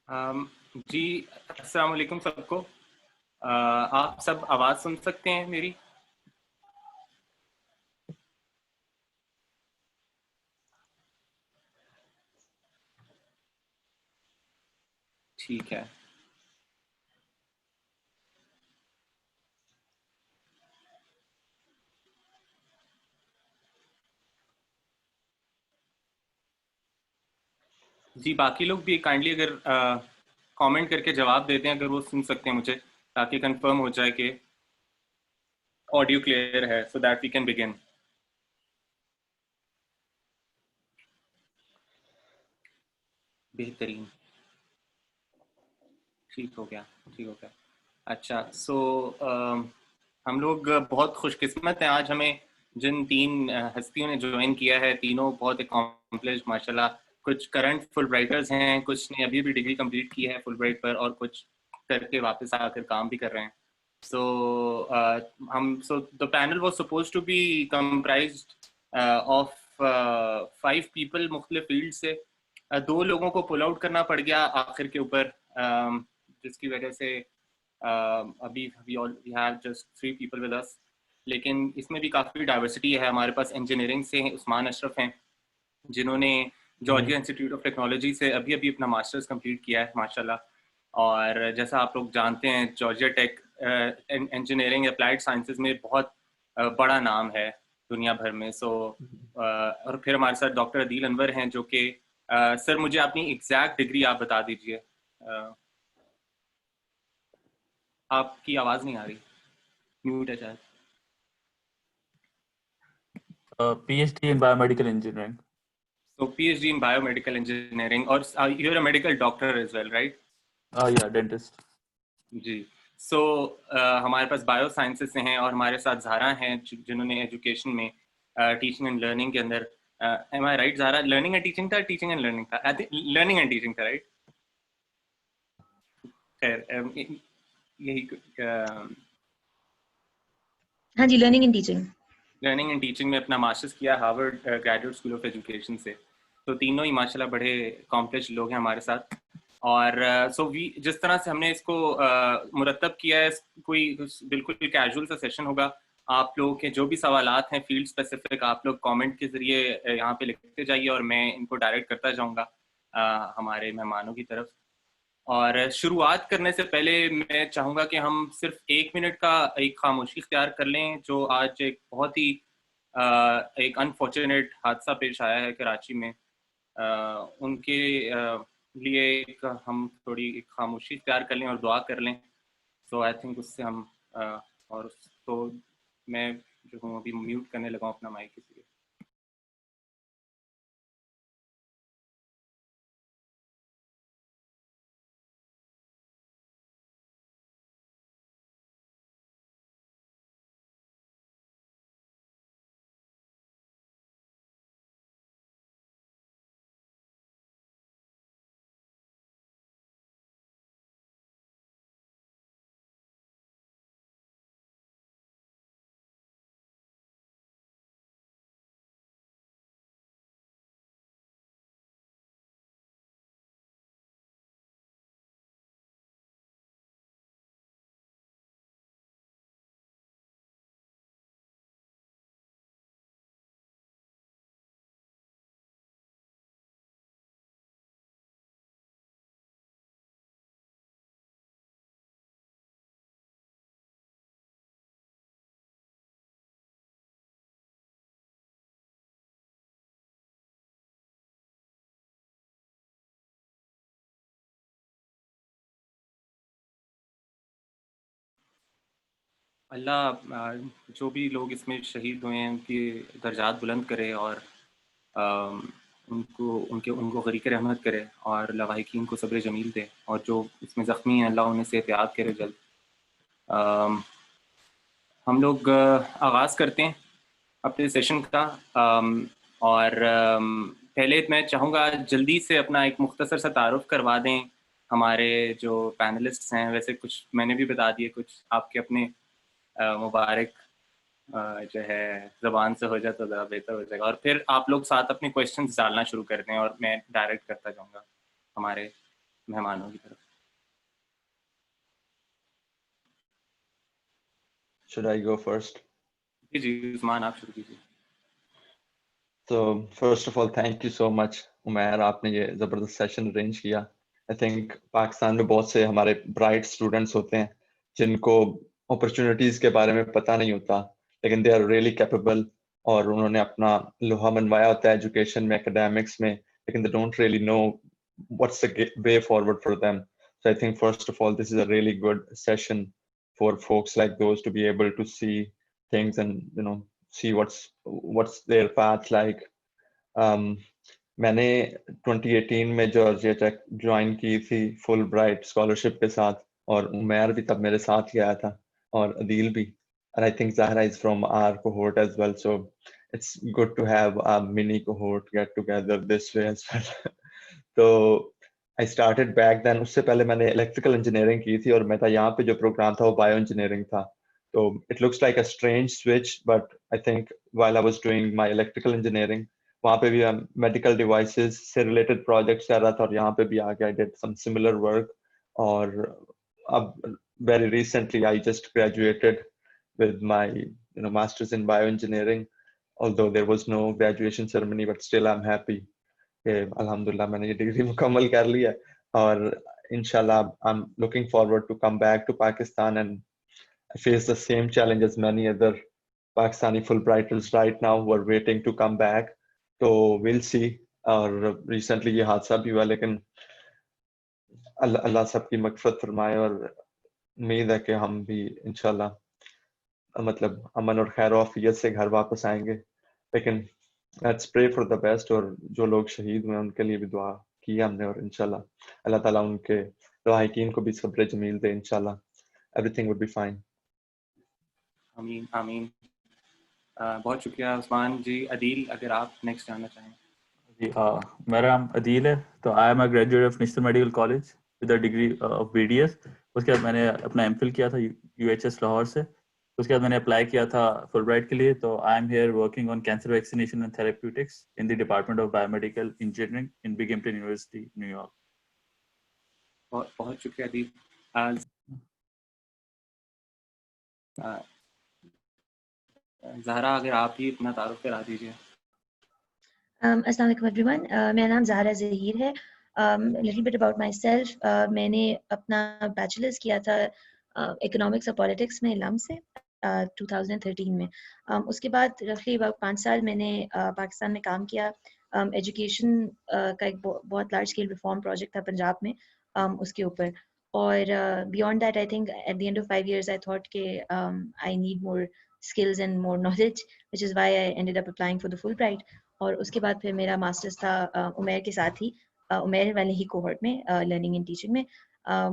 अम, जी, अस्सलाम वालेकुम सबको। आप सब आवाज़ सुन सकते हैं मेरी? ठीक है। जी, बाकी लोग भी काइंडली अगर कमेंट करके जवाब देते हैं अगर वो सुन सकते हैं मुझे, ताकि कंफर्म हो जाए कि ऑडियो क्लियर है, so that we can begin. बेहतरीन। ठीक हो गया। ठीक हो गया। अच्छा, सो हम लोग बहुत खुशकिस्मत हैं। आज हमें जिन तीन हस्तियों ने ज्वाइन किया है, तीनों बहुत अकॉम्प्लिश माशाल्लाह। कुछ करंट फुल ब्राइटर्स हैं, कुछ ने अभी भी डिग्री कंप्लीट की है फुल ब्राइट पर, और कुछ करके वापस आकर काम भी कर रहे हैं। So so the panel was suppose to be comprised of 5 people मुख्तलिफ फील्ड से। दो लोगों को पुल आउट करना पड़ गया आखिर के ऊपर, जिसकी वजह से अभी we have just 3 people with us. लेकिन इसमें भी काफ़ी डाइवर्सिटी है। हमारे पास इंजीनियरिंग से उस्मान अशरफ हैं, जिन्होंने जॉर्जिया इंस्टीट्यूट ऑफ टेक्नोलॉजी से अभी अभी अपना मास्टर्स कंप्लीट किया है माशाल्लाह। और जैसा आप लोग जानते हैं, Georgia Tech engineering applied sciences में बहुत बड़ा नाम है दुनिया भर में। और फिर हमारे साथ डॉक्टर अदील अनवर हैं, जो कि सर मुझे अपनी एग्जैक्ट डिग्री आप बता दीजिए। आपकी आवाज़ नहीं आ रही, म्यूट है शायद। PhD in biomedical engineering. So PhD in biomedical engineering, और you're a medical doctor as well, right? Yeah, dentist. जी। सो हमारे पास बायो साइंसेस से हैं, और हमारे साथ ज़ारा हैं जिन्होंने एजुकेशन में टीचिंग एंड लर्निंग के अंदर, am I right Zara? Learning and teaching था, टीचिंग एंड लर्निंग था? I think learning and teaching था, राइट? खैर, यही हाँ जी, learning and teaching. Learning and teaching में अपना मास्टर्स किया Harvard graduate school of education से। तो तीनों ही माशाल्लाह बड़े कॉम्प्लेक्स लोग हैं हमारे साथ। और जिस तरह से हमने इसको मुरतब किया है, कोई बिल्कुल कैजुअल सा सेशन होगा। आप लोगों के जो भी सवालात हैं फील्ड स्पेसिफिक, आप लोग कमेंट के जरिए यहाँ पे लिखते जाइए, और मैं इनको डायरेक्ट करता जाऊँगा हमारे मेहमानों की तरफ। और शुरुआत करने से पहले मैं चाहूँगा कि हम सिर्फ 1 मिनट का एक खामोशी इख्तियार कर लें, जो आज एक बहुत ही एक अनफॉर्चुनेट हादसा पेश आया है कराची में। उनके लिए हम थोड़ी एक खामोशी इख्तियार कर लें और दुआ कर लें। सो आई थिंक उससे हम और तो मैं जो हूँ अभी म्यूट करने लगा हूँ अपना माइक, इसलिए। अल्लाह जो भी लोग इसमें शहीद हुए हैं उनके दर्जात बुलंद करे, और उनको उनके उनको गरीक रहमत करे, और लवाहिकीन को सब्र जमील दे, और जो इसमें ज़ख्मी हैं अल्लाह उन्हें सेहतियात करे जल्द। अम, हम लोग आगाज़ करते हैं अपने सेशन का। और पहले मैं चाहूँगा जल्दी से अपना एक मुख्तसर सा तारुफ करवा दें हमारे जो पैनलिस्ट्स हैं। वैसे कुछ मैंने भी बता दिए, कुछ आपके अपने मुबारक जो है ज़बान से हो जाए तो ज़्यादा बेहतर हो जाएगा। और फिर आप लोग साथ अपने क्वेश्चंस डालना शुरू कर दें, और मैं डायरेक्ट करता जाऊँगा हमारे मेहमानों की तरफ। Should I go first? जी जी उस्मान, आप शुरू कीजिए। So first of all, thank you so much, Umair, आपने ये ज़बरदस्त सेशन अरेंज किया। आई थिंक पाकिस्तान में बहुत से हमारे ब्राइट स्टूडेंट्स होते हैं जिनको अपॉर्चुनिटीज़ के बारे में पता नहीं होता, लेकिन दे आर रियली कैपेबल और उन्होंने अपना लोहा मनवाया होता है एजुकेशन में, एकेडमिक्स में, लेकिन they don't really know what's the way forward for them. So I think first of all, this is a really good session for folks like those to be able to see things and see what's their path like. मैंने 2018 में Georgia take join की थी full bright scholarship के साथ, और उमैर भी तब मेरे साथ ही आया था, और अदील भी, and I think Zahra is from our cohort as well, so it's good to have a mini cohort get together this way as well. तो I started back then. उससे पहले मैंने इलेक्ट्रिकल इंजीनियरिंग की थी, और मैं था यहाँ पे जो प्रोग्राम था वो बायो इंजीनियरिंग था. तो it looks like a strange switch, but I think while I was doing my electrical engineering, वहाँ पे भी मेडिकल डिवाइसेस से रिलेटेड प्रोजेक्ट्स कर रहा था, और यहाँ पे भी आके I did some similar work. और अब very recently I just graduated with my masters in bioengineering, although there was no graduation ceremony, but still I'm happy कि अल्हम्दुलिल्लाह मैंने ये डिग्री मुकम्मल कर ली है. और इंशाल्लाह I'm looking forward to come back to Pakistan, and I face the same challenge as many other Pakistani Fulbrighters right now who are waiting to come back. तो we'll see. और recently ये हादसा भी हुआ, लेकिन अल्लाह सबकी मग़फ़िरत फरमाए, और उम्मीद है कि हम भी इंशाल्लाह मतलब अमन और खैर आफियत से घर वापस आएंगे. लेकिन let's pray for the best, और जो लोग शहीद हुए उनके लिए भी दुआ की हमने, और इंशाल्लाह अल्लाह ताला उनके लवाहिकीन को भी सब्र जमील दे. इंशाल्लाह एवरीथिंग विल बी फाइन. आमीन आमीन. बहुत शुक्रिया उस्मान जी. अदील, अगर आप नेक्स्ट जाना चाहें. जी मेरा नाम अदील है. तो I am a graduate of national medical college with a degree of BDS. उसके बाद मैंने अपना एमफिल किया था यूएचएस लाहौर से. उसके बाद मैंने अप्लाई किया था फुलब्राइट के लिए. तो I am here working on cancer vaccination and therapeutics in the department of biomedical engineering in Binghamton university, New York. बहुत बहुत शुक्रिया अदील. ज़हरा, अगर आप ही अपना तारुफ करा दीजिए. अस्सलाम वालेकुम एवरीवन. मेरा नाम ज़हरा ज़हीर है. Little bit about my self. मैंने अपना बैचलर्स किया था इकोनॉमिक्स और पॉलिटिक्स में लम से 2013 में. उसके बाद रफली अबाउट 5 साल मैंने पाकिस्तान में काम किया. एजुकेशन का एक बहुत लार्ज स्केल रिफॉर्म प्रोजेक्ट था पंजाब में, उसके ऊपर. और beyond that I think at the end of 5 years I thought कि I need more skills and more knowledge, which is why I ended up applying for the Fulbright. और उसके बाद फिर मेरा मास्टर्स था उमैर के साथ ही, उमैर वाले ही कोहॉर्ट में, लर्निंग एंड टीचिंग में.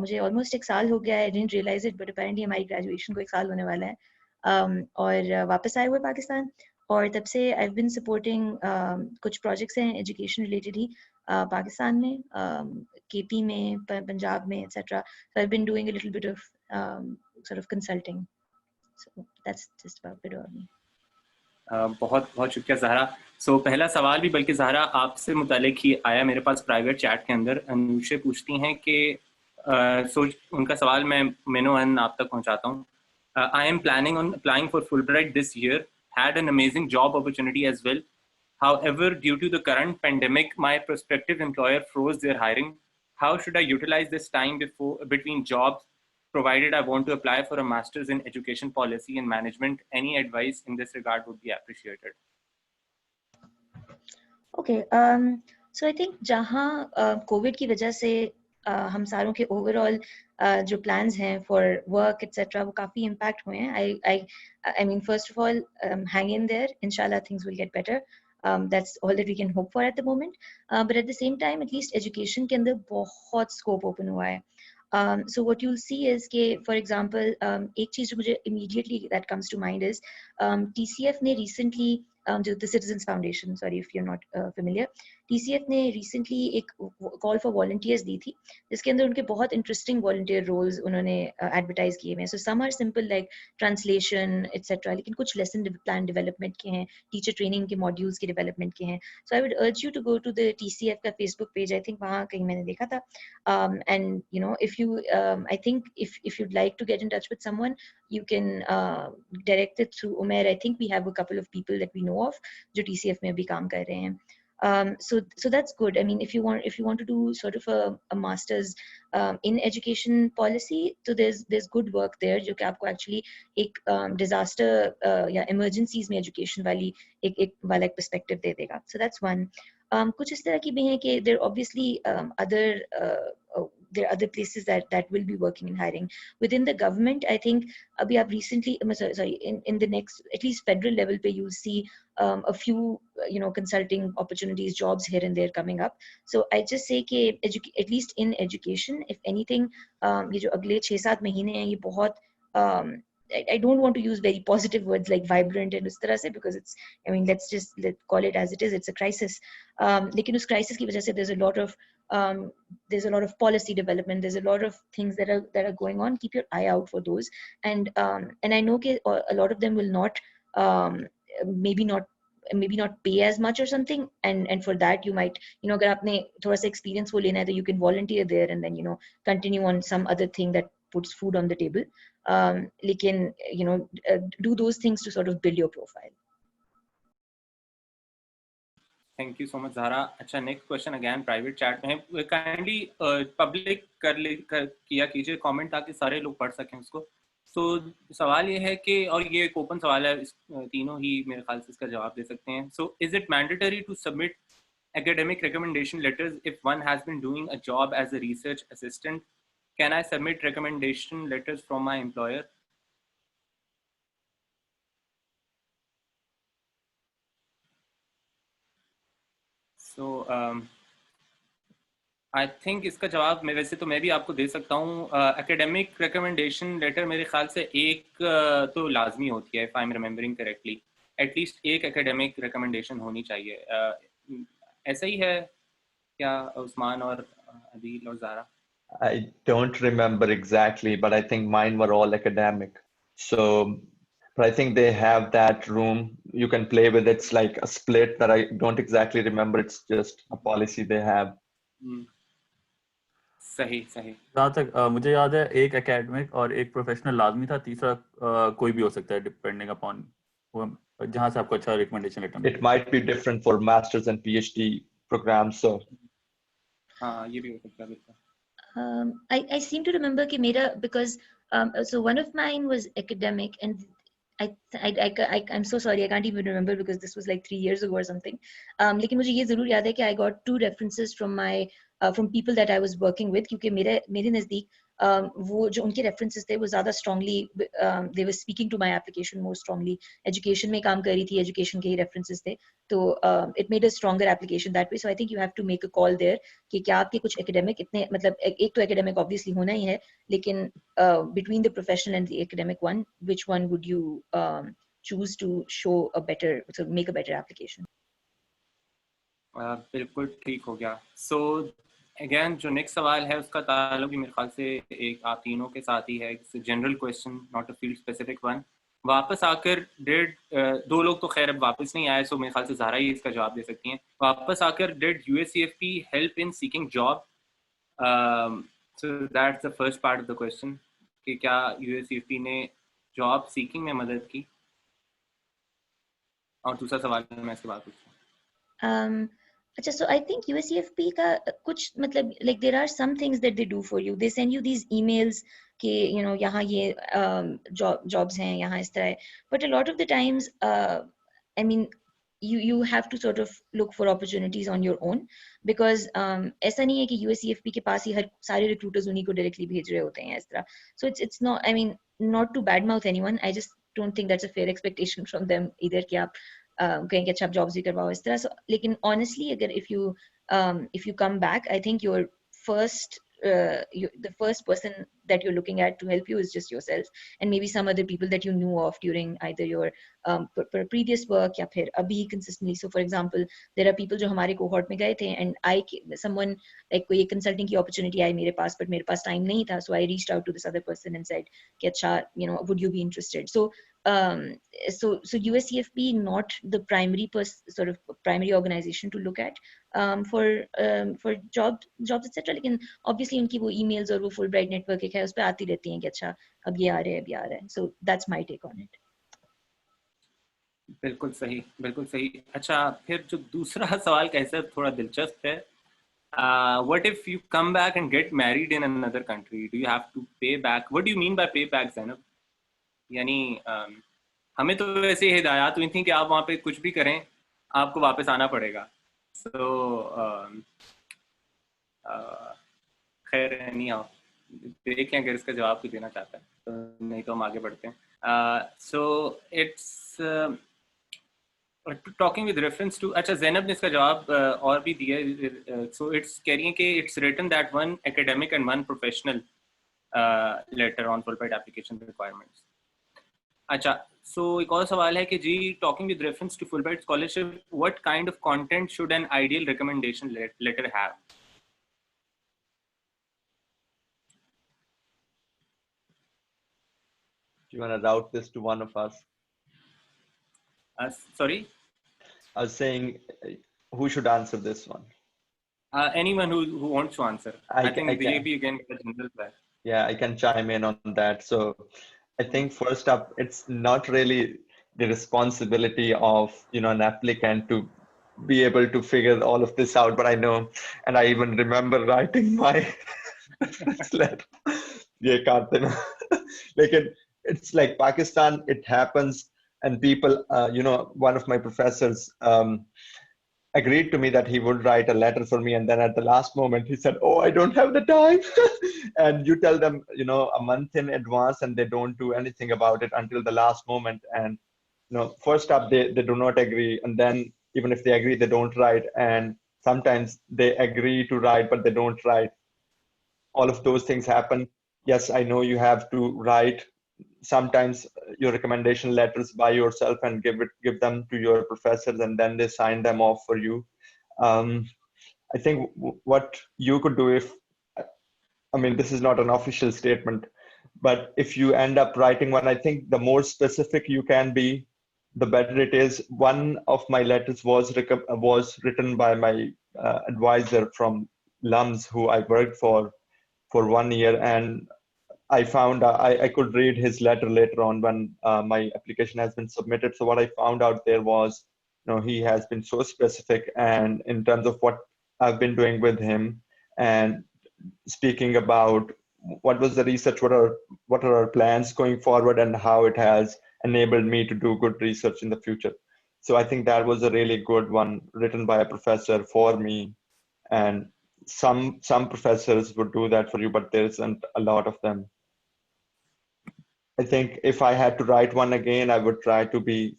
मुझे ऑलमोस्ट 1 साल हो गया है. I didn't realise it, but apparently हमारी ग्रेजुएशन को 1 साल होने वाला है. और वापस आए हुए पाकिस्तान, और तब से आई हैव बीन सपोर्टिंग कुछ प्रोजेक्ट्स हैं एजुकेशन रिलेटेड ही पाकिस्तान में, केपी में, पंजाब में, etcetera. So I have been doing a little bit of sort of consulting. So that's just about it on me. बहुत बहुत शुक्रिया ज़हरा. सो पहला सवाल भी बल्कि ज़हरा आपसे मुतालिक ही आया मेरे पास प्राइवेट चैट के अंदर. अनुषे पूछती हैं कि उनका सवाल मैं मेनोअन आप तक पहुंचाता हूँ. I am planning on applying for Fulbright this year. Had an amazing job opportunity as well. However, due to the current pandemic, my prospective employer froze their hiring. How should I utilize this time between jobs, provided I want to apply for a master's in education policy and management? Any advice in this regard would be appreciated. Okay, so I think जहाँ Covid की वजह से हम सारों के overall जो plans हैं for work etcetera वो काफ़ी इम्पैक्ट हुए हैं. I mean first of all, hang in there. Inshallah things will get better. That's all that we can hope for at the moment. But at the same time, at least education के अंदर बहुत scope open हुआ है. So what you'll see is कि for example, एक चीज़ जो मुझे immediately that comes to mind is TCF ने recently the Citizens Foundation, sorry if you're not familiar, TCF ने recently एक call for volunteers दी थी, जिसके अंदर उनके बहुत interesting volunteer roles उन्होंने advertise किए हुए हैं. So some are simple like translation etc. लेकिन कुछ lesson plan development के हैं, teacher training के modules के development के हैं. So I would urge you to go to the TCF का Facebook page. I think वहाँ कहीं मैंने देखा था. And you know, if you I think if you'd like to get in touch with someone, you can direct it through Umair. I think we have a couple of people that we know of जो TCF में अभी काम कर रहे हैं. So that's good. I mean, if you want to do sort of a master's in education policy, so there's good work there जो कि आपको actually एक disaster या emergencies में education वाली एक वाला एक perspective दे देगा. So that's one. कुछ इस तरह की भी हैं कि there are obviously there are other places that will be working in hiring within the government. I think abhi aap recently sorry in the next at least federal level pe you see a few consulting opportunities, jobs here and there coming up. So I just say कि at least in education, if anything ये जो अगले 6-7 महीने हैं ये बहुत I don't want to use very positive words like vibrant and उस तरह से, because it's, I mean, let's call it as it is. It's a crisis. लेकिन उस crisis की वजह से there's a lot of policy development. There's a lot of things that are going on. Keep your eye out for those. And I know that a lot of them will not maybe not pay as much or something. And for that you might, अगर आपने थोड़ा सा experience वो लेना है, तो you can volunteer there and then continue on some other thing that puts food on the table. Lekin, do those things to sort of build your profile. Thank you so much, Zahra. अच्छा, next question again private chat में है. Kindly public किया कीजिए comment ताकि सारे लोग पढ़ सकें उसको. So सवाल ये है कि, और ये एक open सवाल है, तीनों ही मेरे ख्याल से इसका जवाब दे सकते हैं. So is it mandatory to submit academic recommendation letters if one has been doing a job as a research assistant? Can I submit recommendation letters from my employer? So I think इसका जवाब वैसे तो मैं भी आपको दे सकता हूँ. Academic recommendation letter मेरे ख्याल से एक तो लाजमी होती है, if I'm remembering correctly. At least एक academic recommendation होनी चाहिए. ऐसा ही है क्या उस्मान और अदील और Zaara? I don't remember exactly, but I think mine were all academic. So, but I think they have that room you can play with. It's like a split that I don't exactly remember. It's just a policy they have. सही. जहाँ तक मुझे याद है, एक academic और एक professional लाजमी था, तीसरा कोई भी हो सकता है डिपेंडिंग अपॉन जहाँ से आपको अच्छा recommendation letter. It might be different for masters and PhD programs, so. हाँ, ये भी हो सकता है बिल्कुल. I seem to remember कि मेरा, because so one of mine was academic, and I'm so sorry, I can't even remember because this was like 3 years ago or something. लेकिन मुझे ये जरूर याद है कि I got 2 references from people that I was working with, क्योंकि मेरे नज़दीक वो जो उनके references थे वो ज़्यादा strongly they were speaking to my application more strongly. Education में काम कर रही थी, education के ही references थे, तो it made a stronger application that way. So I think you have to make a call there कि क्या आपके कुछ academic इतने, मतलब एक तो academic obviously होना ही है, लेकिन between the professional and the academic one, which one would you choose to show a better, so make a better application? बिल्कुल ठीक हो गया. So again जो next सवाल है उसका ताल्लुक भी मेरे ख्याल से एक आप तीनों के साथ ही है. It's a general question, not a field specific one. वापस आकर दो लोग तो खैर अब वापस नहीं आए, so मेरे ख्याल से ज़ारा ही इसका जवाब दे सकती हैं. वापस आकर did USCFP help in seeking job? So that's the first part of the question, कि क्या USCFP ने job seeking में मदद की? और दूसरा सवाल मैं इसके बाद पूछूं. अच्छा, so I think USCFP का कुछ मतलब like there are some things that they do for you. They send you these emails कि यहाँ ये jobs हैं, यहाँ इस तरह है. But a lot of the times, I mean, you have to sort of look for opportunities on your own, because ऐसा नहीं है कि USCFP के पास ही सारे recruiters उन्हीं को directly भेज रहे होते हैं इस तरह. So it's not, I mean, not to badmouth anyone. I just don't think that's a fair expectation from them either कि आप कहें कि अच्छा आप jobs भी करवाओ इस तरह. So लेकिन honestly अगर if you come back, I think your the first person that you're looking at to help you is just yourself and maybe some other people that you knew of during either your previous work या फिर अभी consistently. So for example, there are people जो हमारे cohort में गए थे and someone like कोई consulting की opportunity आई मेरे पास, but मेरे पास time नहीं था, so I reached out to this other person and said कि अच्छा, you know, would you be interested? So USCFP not the primary sort of primary organization to look at for jobs etc. लेकिन obviously उनकी वो emails और वो Fulbright network एक है, उस पे आती रहती हैं कि अच्छा अब ये आ रहे हैं. So that's my take on it. बिल्कुल सही. अच्छा, फिर जो दूसरा सवाल कैसे थोड़ा दिलचस्प है. What if you come back and get married in another country? Do you have to pay back? What do you mean by pay back, Zainab? यानी हमें तो वैसे हिदायत हुई थी कि आप वहाँ पे कुछ भी करें आपको वापस आना पड़ेगा. खैर नहीं आओ, देखें अगर इसका जवाब कोई देना चाहता है तो, नहीं तो हम आगे बढ़ते हैं. So it's talking with reference to, अच्छा ज़ैनब ने इसका जवाब और भी दिया है. So it's कह रही है कि it's written that one academic and one professional letter on Fulbright application requirements. अच्छा, so एक और सवाल है कि जी talking with reference to Fulbright scholarship, what kind of content should an ideal recommendation letter have? Do you want to route this to one of us? Sorry? I was saying, who should answer this one? Anyone who wants to answer. I think maybe you can get a general plan. Yeah, I can chime in on that. So I think first up, it's not really the responsibility of, an applicant to be able to figure all of this out, but I know, and I even remember writing my letter. Like it's like Pakistan, it happens, and people, one of my professors agreed to me that he would write a letter for me, and then at the last moment he said, "Oh, I don't have the time." And you tell them, a month in advance, and they don't do anything about it until the last moment. And first up, they do not agree, and then even if they agree, they don't write. And sometimes they agree to write, but they don't write. All of those things happen. Yes, I know you have to write sometimes your recommendation letters by yourself and give them to your professors, and then they sign them off for you. I think what you could do, this is not an official statement, but if you end up writing one, I think the more specific you can be, the better it is. One of my letters was written by my advisor from LUMS, who I worked for 1 year, and I found I could read his letter later on when my application has been submitted. So what I found out there was, he has been so specific, and in terms of what I've been doing with him, and speaking about what was the research, what are our plans going forward, and how it has enabled me to do good research in the future. So I think that was a really good one, written by a professor for me. And some professors would do that for you, but there isn't a lot of them. I think if I had to write one again, I would try to be,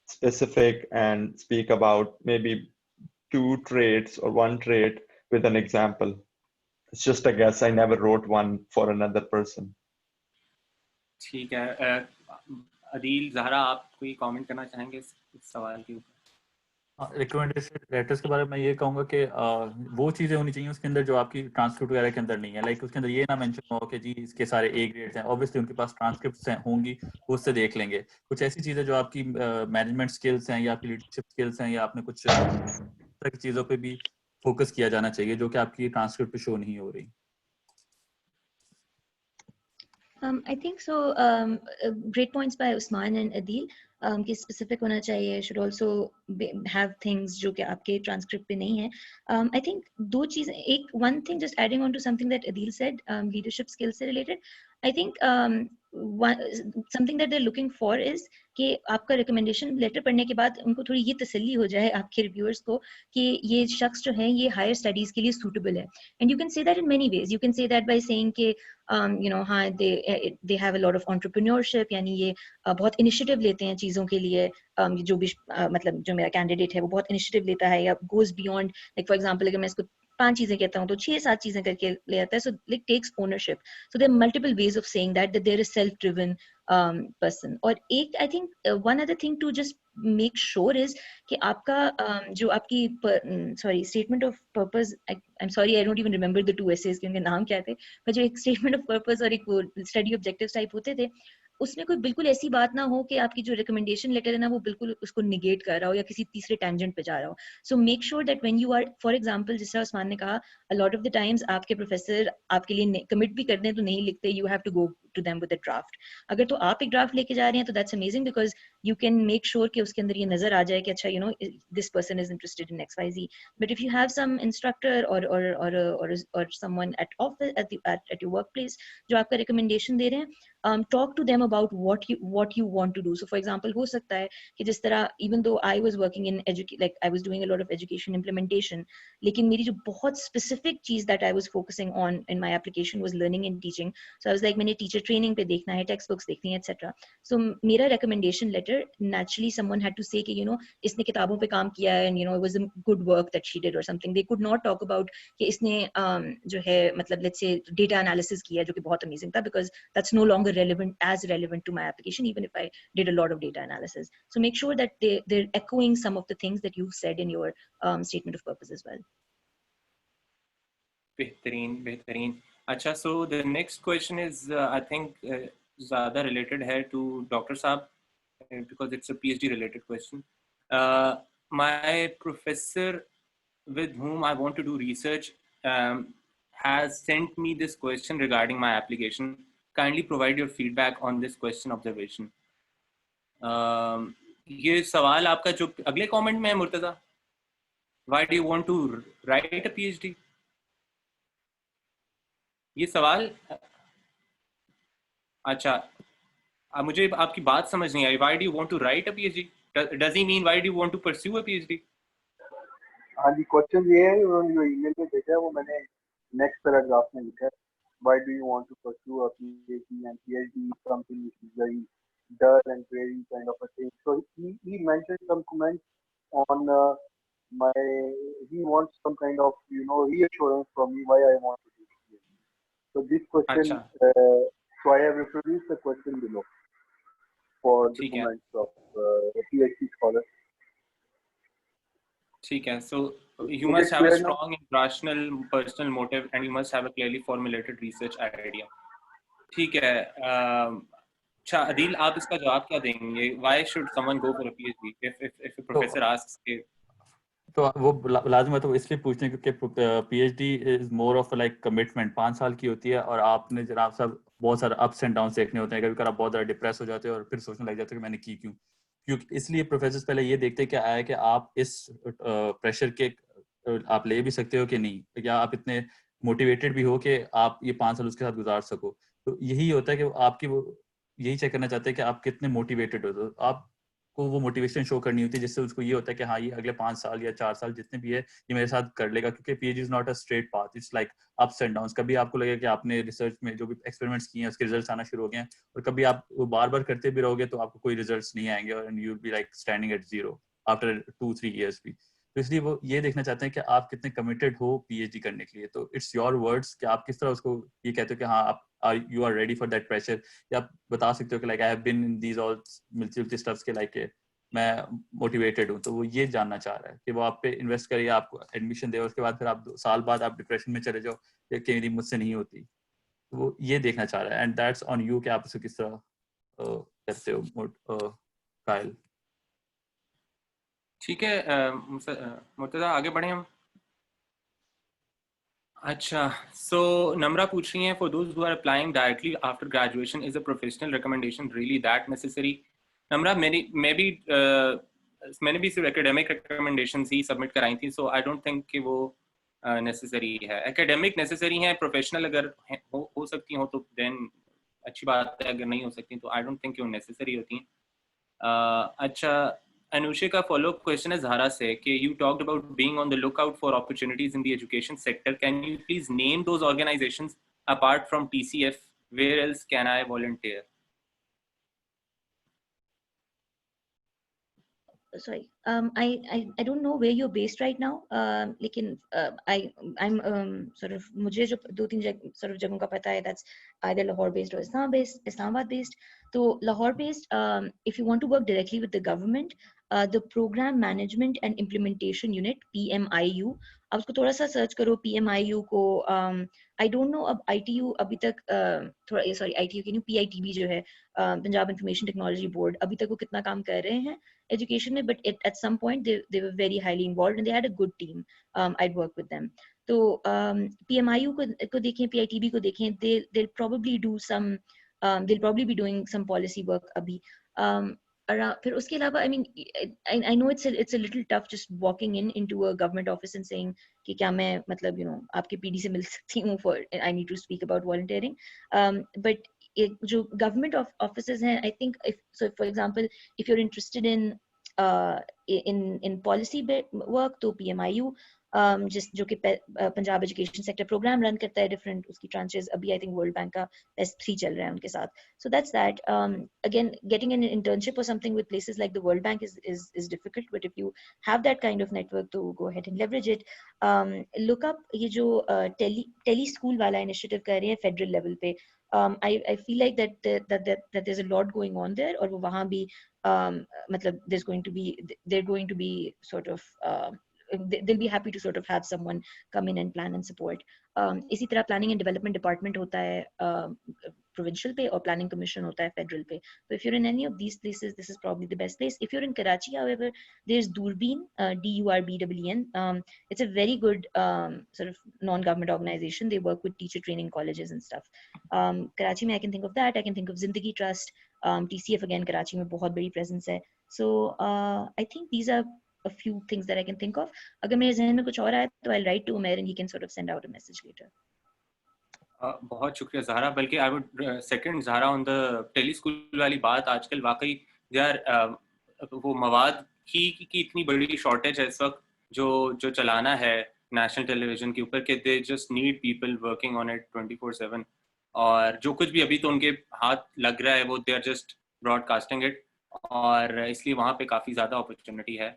specific and speak about maybe 2 traits or 1 trait with an example. It's just a guess. I never wrote one for another person. ठीक है. अदील, ज़हरा, आप कोई comment करना चाहेंगे इस सवाल के ऊपर? रिकमेंडेशन लेटर्स के बारे में मैं ये कहूँगा कि वो चीज़ें होनी चाहिए उसके अंदर जो आपकी ट्रांसक्रिप्ट वगैरह के अंदर नहीं है. लाइक उसके अंदर ये ना मेंशन हो कि जी इसके सारे A ग्रेड्स हैं. ऑब्वियसली उनके पास ट्रांसक्रिप्ट्स होंगी, वो उससे देख लेंगे. कुछ ऐसी चीज़ें जो आपकी मैनेजमेंट स्किल्स हैं या आपकी लीडरशिप स्किल्स हैं या आपने कुछ तरह की चीज़ों पे भी फोकस किया जाना चाहिए जो कि आपकी ट्रांसक्रिप्ट पे शो नहीं हो रही. I think so. Great points by Usman and Adil. कि specific होना चाहिए, should also have things जो कि आपके transcript पे नहीं है. I think 2 चीजें, one thing just adding on to something that Adil said, leadership skills से related. I think something that they're looking for is कि आपका recommendation letter पढ़ने के बाद उनको थोड़ी ये तसल्ली हो जाए आपके reviewers को कि ये शख्स जो है ये higher studies के लिए suitable है. And you can say that in many ways. You can say that by saying कि हाँ they have a lot of entrepreneurship, यानी ये बहुत initiative लेते हैं चीज़ों के लिए. जो भी मतलब जो मेरा candidate है वो बहुत initiative लेता है या goes beyond, like for example अगर मैं इसको 5 चीजें कहता हूँ तो 6-7 चीजें करके ले आता है. So like takes ownership. So there are multiple ways of saying that they're a self-driven person. और एक I think one other thing to just make sure is कि आपका जो आपकी statement of purpose, I'm sorry I don't even remember the 2 essays कि उनके नाम क्या थे, पर जो एक statement of purpose और एक study objectives type होते थे, उसमें कोई बिल्कुल ऐसी बात ना हो कि आपकी जो रिकमेंडेशन लेटर है ना वो बिल्कुल उसको निगेट कर रहा हो या किसी तीसरे टेंजेंट पे जा रहा हो. So make sure that when you are, for example जिस तरह उस्मान ने कहा, a lot of the times आपके प्रोफेसर आपके लिए कमिट भी करते हैं तो नहीं लिखते, you have to go to them with a draft. अगर तो आप एक ड्राफ्ट लेके जा रहे हैं तो that's amazing, because you can make sure कि उसके अंदर ये नजर आ जाए कि अच्छा this person is interested in XYZ. But if you have some instructor और someone at office at your work place जो आपका रिकमेंडेशन दे रहे हैं, talk to them about what you want to do. So for example हो सकता है कि जिस तरह, even though I was working in like I was doing a lot of education implementation, लेकिन मेरी जो बहुत specific चीज that I was focusing on in my application was learning and teaching. So I was like मैंने teacher training पे देखना है, textbooks देखनी है, etc. So मेरा recommendation letter, naturally someone had to say कि इसने किताबों पे काम किया है and it was a good work that she did or something. They could not talk about कि इसने जो है मतलब let's say data analysis किया जो कि बहुत amazing था, because that's no longer relevant to my application, even if I did a lot of data analysis. So make sure that they're echoing some of the things that you've said in your statement of purpose as well. बेहतरीन. अच्छा, so the next question is I think ज़्यादा related है to Dr. साहब, because it's a PhD related question. My professor with whom I want to do research has sent me this question regarding my application. Kindly provide your feedback on this question observation. ये सवाल आपका जो अगले comment में है Murtaza, why do you want to write a PhD? ये सवाल, अच्छा मुझे आपकी बात समझ नहीं आई. Why do you want to write a PhD? Does he mean why do you want to pursue a PhD? हाँ जी, क्वेश्चन ये है, उन्होंने जो ईमेल में भेजा है वो मैंने नेक्स्ट पैराग्राफ में लिखा है. Why do you want to pursue a PhD? And PhD is something which is very dull and very kind of a thing. So he mentioned some comments on he wants some kind of reassurance from me why I want to do PhD. So this question, so I have reproduced the question below for the comments of a PhD scholar. ठीक है. So you must have a strong and rational personal motive and you must have a clearly formulated research idea. ठीक है. अच्छा अदील, आप इसका जवाब क्या देंगे? Why should someone go for a PhD if a professor asks? तो वो लाजिम है तो इसलिए पूछने क्योंकि PhD is more of like commitment. 5 साल की होती है और आपने जनाब साहब बहुत सारे अप्स एंड डाउन्स देखने होते हैं. कभी आप बहुत ज़्यादा डिप्रेस हो जाते हो और फिर सोचने लग जाते हो कि मैंने की क्यों. क्योंकि इसलिए प्रोफेसर्स पहले ये देखते हैं कि आया कि आप इस प्रेशर के आप ले भी सकते हो कि नहीं, या आप इतने मोटिवेटेड भी हो कि आप ये 5 साल उसके साथ गुजार सको. तो यही होता है कि आपकी वो यही चेक करना चाहते हैं कि आप कितने मोटिवेटेड हो. तो आपको वो मोटिवेशन शो करनी होती है जिससे उसको ये होता है कि हाँ ये अगले 5 साल या 4 साल जितने भी है ये मेरे साथ कर लेगा. क्योंकि PhD is not a straight path, it's like ups and downs. कभी आपको लगेगा कि आपने रिसर्च में जो भी एक्सपेरिमेंट्स किए हैं उसके रिजल्ट्स आना शुरू हो गए हैं, और कभी आप वो बार बार करते भी रहोगे तो आपको कोई रिजल्ट्स नहीं आएंगे और you will be like standing at zero after 2-3 years भी. तो इसलिए वो ये देखना चाहते हैं कि आप कितने कमिटेड हो PhD करने के लिए. तो इट्स योर वर्ड्स कि आप किस तरह उसको ये कहते हो कि हाँ आप you are ready for that pressure, या आप बता सकते हो कि like I have been in these all मिलती स्टफ्स के लाइक मैं मोटिवेटेड हूँ. तो वो ये जानना चाह रहा है कि वो आप पे इन्वेस्ट करे, आपको एडमिशन दे, और उसके बाद फिर आप 2 साल बाद आप डिप्रेशन में चले जाओ कि मेरी मुझसे नहीं होती. तो वो ये देखना चाह रहा है एंड दैट्स ऑन यू कि आप उसे किस तरह करते हो. कायल ठीक है. मुर्तजा आगे बढ़े हम. अच्छा, so नम्रा पूछ रही हैं, for those who are applying directly after graduation, is a professional recommendation really that necessary? नम्रा मैंने भी सिर्फ एकेडमिक रिकमेंडेशंस ही सबमिट कराई थी, so I don't think कि वो नेसेसरी है. एकेडमिक नेसेसरी है, प्रोफेशनल अगर हो सकती हो तो देन अच्छी बात है, अगर नहीं हो सकती तो I don't think कि वो नेसेसरी होती हैं. अच्छा, Anusha का follow-up question है Zahra से कि you talked about being on the lookout for opportunities in the education sector. Can you please name those organizations apart from TCF? Where else can I volunteer? sorry, I don't know where you're based right now. लेकिन I'm sort of मुझे जो 2-3 sort of जगहों का पता है, that's either Lahore based or Islamabad based. So Lahore based, if you want to work directly with the government, the Program Management and Implementation Unit PMIU, आप उसको थोड़ा सा सर्च करो PMIU को. I don't know अब ITU अभी तक थोड़ा sorry ITU की नहीं PITB जो है पंजाब इंफॉर्मेशन टेक्नोलॉजी बोर्ड अभी तक वो कितना काम कर रहे हैं education में, but at some point they were very highly involved and they had a good team. I'd work with them. तो PMIU को देखें, PITB को देखें, they'll probably do some they'll probably be doing some policy work अभी. फिर उसके अलावा I mean I know it's a little tough just walking into a government office and saying कि क्या मैं मतलब you know आपके PD से मिल सकती हूँ for I need to speak about volunteering. But जो government offices हैं, I think if so for example if you're interested in policy work तो PMIU जिस जो कि Punjab education sector program run करता है डिफरेंट उसकी ट्रांचेस अभी आई थिंक वर्ल्ड बैंक का S3 चल रहा है उनके साथ. So that's that. Again, getting an internship or something with places like the World Bank is difficult, but if you have that kind of network, to go ahead and leverage it. Look up ये जो tele school वाला initiative कर रहे हैं federal level पे. I feel like that there's a lot going on there, और वो वहाँ भी मतलब they're going to be sort of they'll be happy to sort of have someone come in and plan and support. इसी तरह planning and development department होता है provincial पे और planning commission होता है federal पे. So if you're in any of these places, this is probably the best place. If you're in Karachi, however, there's Durbeen, DURBEEN. It's a very good sort of non-government organization. They work with teacher training colleges and stuff. Karachi में I can think of that. I can think of Zindagi Trust. TCF again, Karachi में बहुत बड़ी presence है. So I think these are a few things that I can think of. अगर मेरे ज़हन में कुछ और आए तो I'll write to Umair and he can sort of send out a message later. बहुत शुक्रिया ज़हरा. बल्कि I would second Zahra on the tele school वाली बात. आजकल वाकई यार वो मवाद की इतनी बड़ी शॉर्टेज है इस वक्त जो चलाना है नेशनल टेलीविजन के ऊपर कि they just need people working on it 24/7. और जो कुछ भी अभी तो उनके हाथ लग रहा है वो they are just broadcasting it, और इसलिए वहाँ पे काफ़ी ज़्यादा अपॉर्चुनिटी है.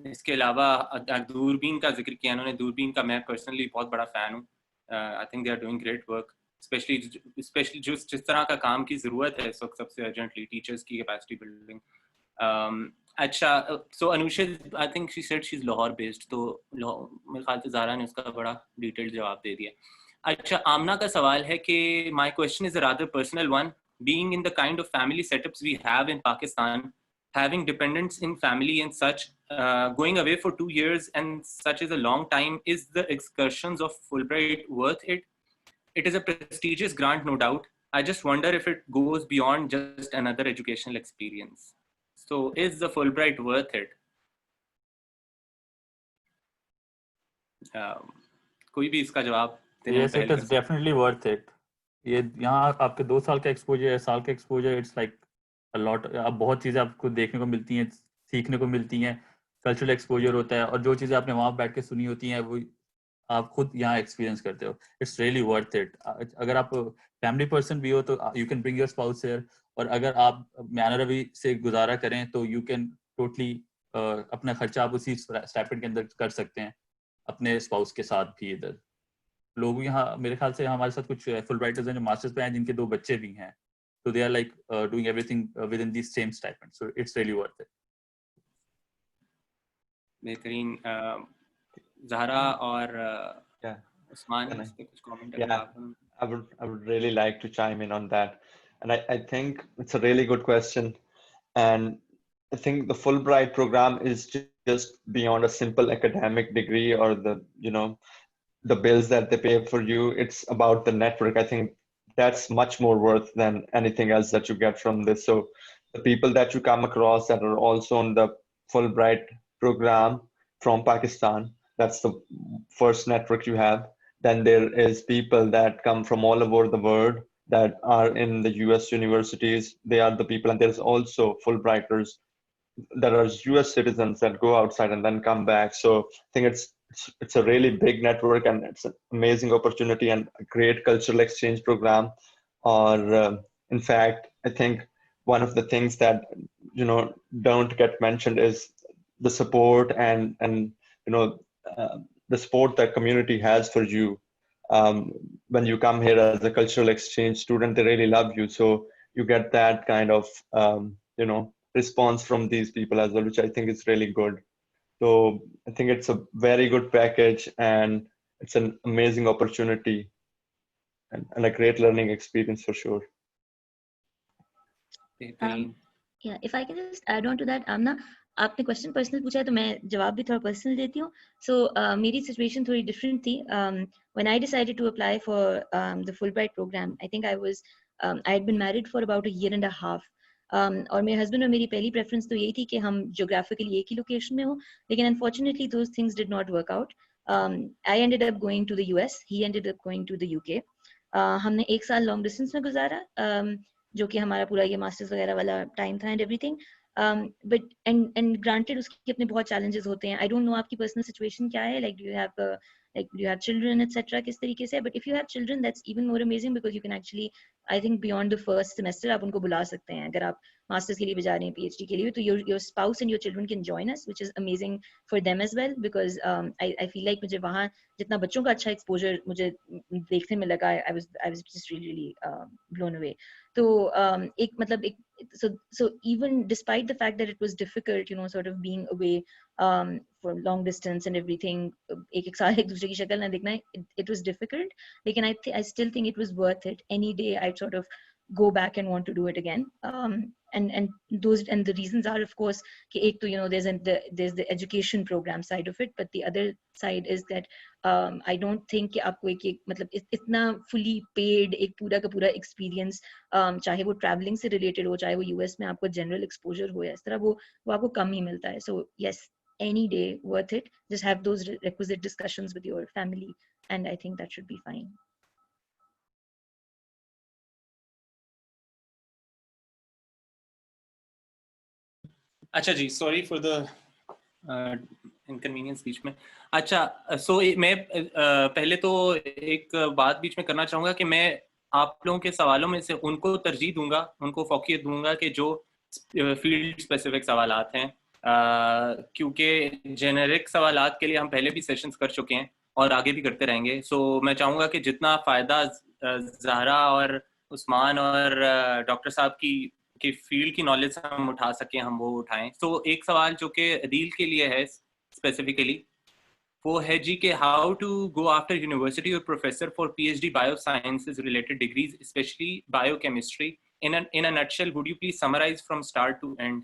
इसके अलावा दूरबीन का जिक्र किया उन्होंने. दूरबीन का मैं पर्सनली बहुत बड़ा फ़ैन हूँ. I think they are doing great work, especially जिस तरह का काम की ज़रूरत है इस वक्त सबसे urgently, teachers की capacity building. अच्छा, so Anusha, I think she said she's Lahore based, तो मेरे ख्याल से ज़ारा ने उसका बड़ा detailed जवाब दे दिया. अच्छा, आमना का सवाल है कि my question is a rather personal one. Being in the kind of family setups we have in Pakistan, having dependents in family and such, going away for 2 years and such is a long time, is the excursions of Fulbright worth it? It is a prestigious grant, no doubt. I just wonder if it goes beyond just another educational experience. So is the Fulbright worth it? कोई भी इसका जवाब देने Yes, it is definitely worth it. ये यहाँ आपके 2 साल का एक्सपोजर, साल का exposure, it's like a lot. आप बहुत चीज़ें आपको देखने को मिलती हैं, सीखने को मिलती हैं, कल्चरल एक्सपोजर होता है, और जो चीज़ें आपने वहाँ बैठ के सुनी होती हैं वो आप खुद यहाँ एक्सपीरियंस करते हो. It's really worth it. अगर आप फैमिली पर्सन भी हो तो you can bring your spouse here, और अगर आप मैनर रवि से गुजारा करें तो यू कैन टोटली अपना खर्चा आप उसी स्टाइपेंड के अंदर कर सकते हैं अपने स्पाउस के साथ भी. इधर लोग यहाँ मेरे ख्याल से हमारे साथ कुछ फुलब्राइटर्स हैं जो मास्टर्स पे हैं जिनके 2 बच्चे भी हैं, तो they are like doing everything within this same stipend. So it's really worth it. बेहतरीन. ज़हरा और उस्मान इस पे कुछ कमेंट करें? I would really like to chime in on that, and I think it's a really good question, and I think the Fulbright program is just beyond a simple academic degree or the bills that they pay for you. It's about the network. I think that's much more worth than anything else that you get from this. So the people that you come across that are also on the Fulbright program from Pakistan, that's the first network you have. Then there is people that come from all over the world that are in the US universities. They are the people, and there's also Fulbrighters that are US citizens that go outside and then come back. So I think it's a really big network, and it's an amazing opportunity and a great cultural exchange program. Or in fact, I think one of the things that don't get mentioned is the support and the support that community has for you. When you come here as a cultural exchange student, they really love you, so you get that kind of response from these people as well, which I think is really good. So I think it's a very good package, and it's an amazing opportunity and a great learning experience for sure. Yeah, if I can just add on to that, Amna, आपने question personal पूछा है तो मैं जवाब भी थोड़ा personal देती हूँ. सो मेरी सिचुएशन थोड़ी डिफरेंट थी. When I decided to apply for the Fulbright program, I think I had been married for about a year and a half. और मेरे हस्बैंड और मेरी पहली प्रेफरेंस तो यही थी कि हम ज्योग्राफिकली एक ही लोकेशन में हो, लेकिन unfortunately those things did not work out. I ended up going to the US, he ended up going to the UK. हमने एक साल लॉन्ग डिस्टेंस में गुजारा, जो कि हमारा पूरा ये मास्टर्स वगैरह वाला टाइम था and everything. But and granted उसके अपने बहुत चैलेंजेस होते हैं. आई डोंट नो आपकी पर्सनल सिचुएशन क्या है, like do you have children etc किस तरीके से. but if you have children that's even more amazing because you can actually I think beyond the first semester आप उनको बुला सकते हैं. अगर आप मास्टर्स के लिए भी जा रहे हैं, PhD के लिए, तो your spouse and your children can join us, which is amazing for them as well because I feel like मुझे वहाँ जितना बच्चों का अच्छा एक्सपोजर मुझे देखने में लगा, I was just really blown away. तो एक मतलब एक so even despite the fact that it was difficult, sort of being away for long distance and everything, एक साल एक दूसरे की शक्ल ना देखना, it was difficult. लेकिन I still think it was worth it. Any day I'd sort of go back and want to do it again. And the reasons are, of course, कि एक तो there's the education program side of it, but the other side is that I don't think कि आपको एक मतलब इतना fully paid एक पूरा का पूरा experience, चाहे वो traveling से related हो, चाहे वो US में आपको general exposure हो, इस तरह वो आपको कम ही मिलता है. So yes, any day worth it. Just have those requisite discussions with your family, and I think that should be fine. अच्छा जी, सॉरी फॉर द इनकन्वीनियंस बीच में. अच्छा, सो मैं पहले तो एक बात बीच में करना चाहूँगा कि मैं आप लोगों के सवालों में से उनको तरजीह दूंगा, उनको फौकियत दूंगा कि जो फील्ड स्पेसिफिक सवालात हैं, क्योंकि जेनेरिक सवालात के लिए हम पहले भी सेशंस कर चुके हैं और आगे भी करते रहेंगे. सो मैं चाहूँगा कि जितना फ़ायदा ज़हरा और उस्मान और डॉक्टर साहब की फील्ड की नॉलेज हम उठा सकें, हम वो उठाएं. तो एक सवाल जो कि अदील के लिए है स्पेसिफिकली, वो है जी कि how to go after university और professor for PhD biosciences related degrees, specially biochemistry. in a nutshell, would you please summarize from start to end?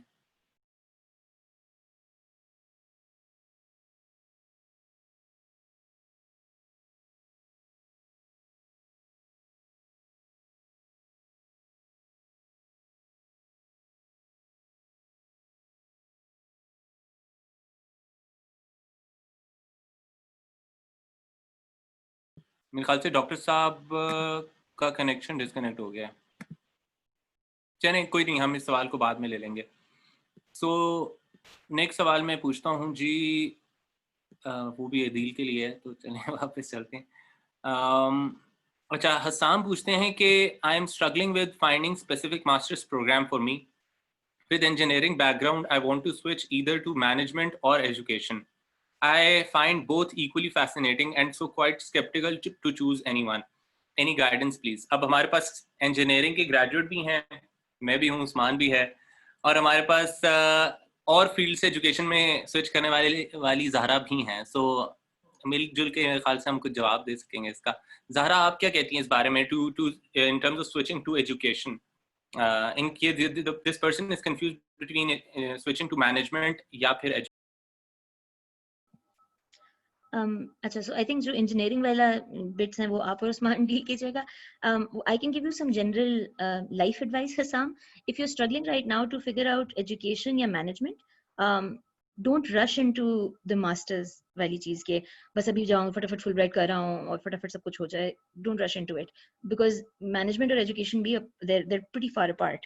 मेरे ख्याल से डॉक्टर साहब का कनेक्शन डिस्कनेक्ट हो गया. चलिए कोई नहीं, हम इस सवाल को बाद में ले लेंगे. सो नेक्स्ट सवाल मैं पूछता हूँ जी, वो भी अदील के लिए है, तो चलिए वापस चलते हैं. अच्छा, हसाम पूछते हैं कि I am struggling with finding specific masters programme for me with engineering background. I want to switch either to management or education. I find both equally fascinating and so quite skeptical to choose anyone. Any guidance please. अब हमारे पास engineering के graduate भी हैं, मैं भी हूँ, उस्मान भी है, और हमारे पास और फील्ड से एजुकेशन में स्विच करने वाली ज़हरा भी हैं. सो मिलजुल के मेरे ख्याल से हम कुछ जवाब दे सकेंगे इसका. ज़हरा, आप क्या कहती हैं इस बारे में, in terms of switching to education? In case this person is confused between switching to management या फिर अच्छा, so I think जो engineering वाला bits हैं वो आप और उस्मान डील कीजिएगा. I can give you some general life advice, Hassam. If you're struggling right now to figure out education या management, don't rush into the masters वाली चीज के बस अभी जाऊँ फटाफट Fulbright कर रहा हूँ और फटाफट सब कुछ हो जाए. Don't rush into it because management or education भी they're pretty far apart.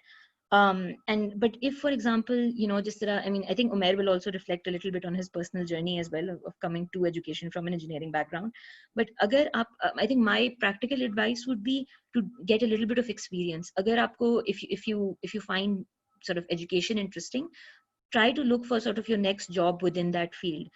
But if, for example, just I mean, I think Umair will also reflect a little bit on his personal journey as well of coming to education from an engineering background. But agar I think my practical advice would be to get a little bit of experience. Agar aapko, if you find sort of education interesting, try to look for sort of your next job within that field.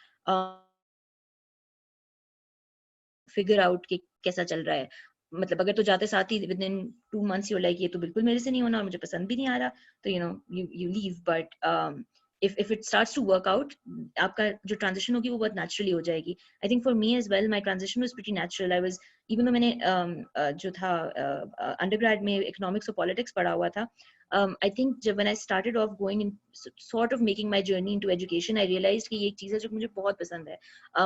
Figure out कि कैसा चल रहा है. मतलब अगर तो जाते साथ ही within 2 months you're like ये तो बिल्कुल मेरे से नहीं होना और मुझे पसंद भी नहीं आ रहा, तो you know you leave. But if it starts to work out, आपका जो transition होगी वो बहुत naturally हो जाएगी. I think for me as well, my transition was pretty natural. I was, even though मैंने जो था undergrad में economics और politics पढ़ा हुआ था, I think when I started off going in sort of making my journey into education, I realized कि ये एक चीज़ है जो मुझे बहुत पसंद है.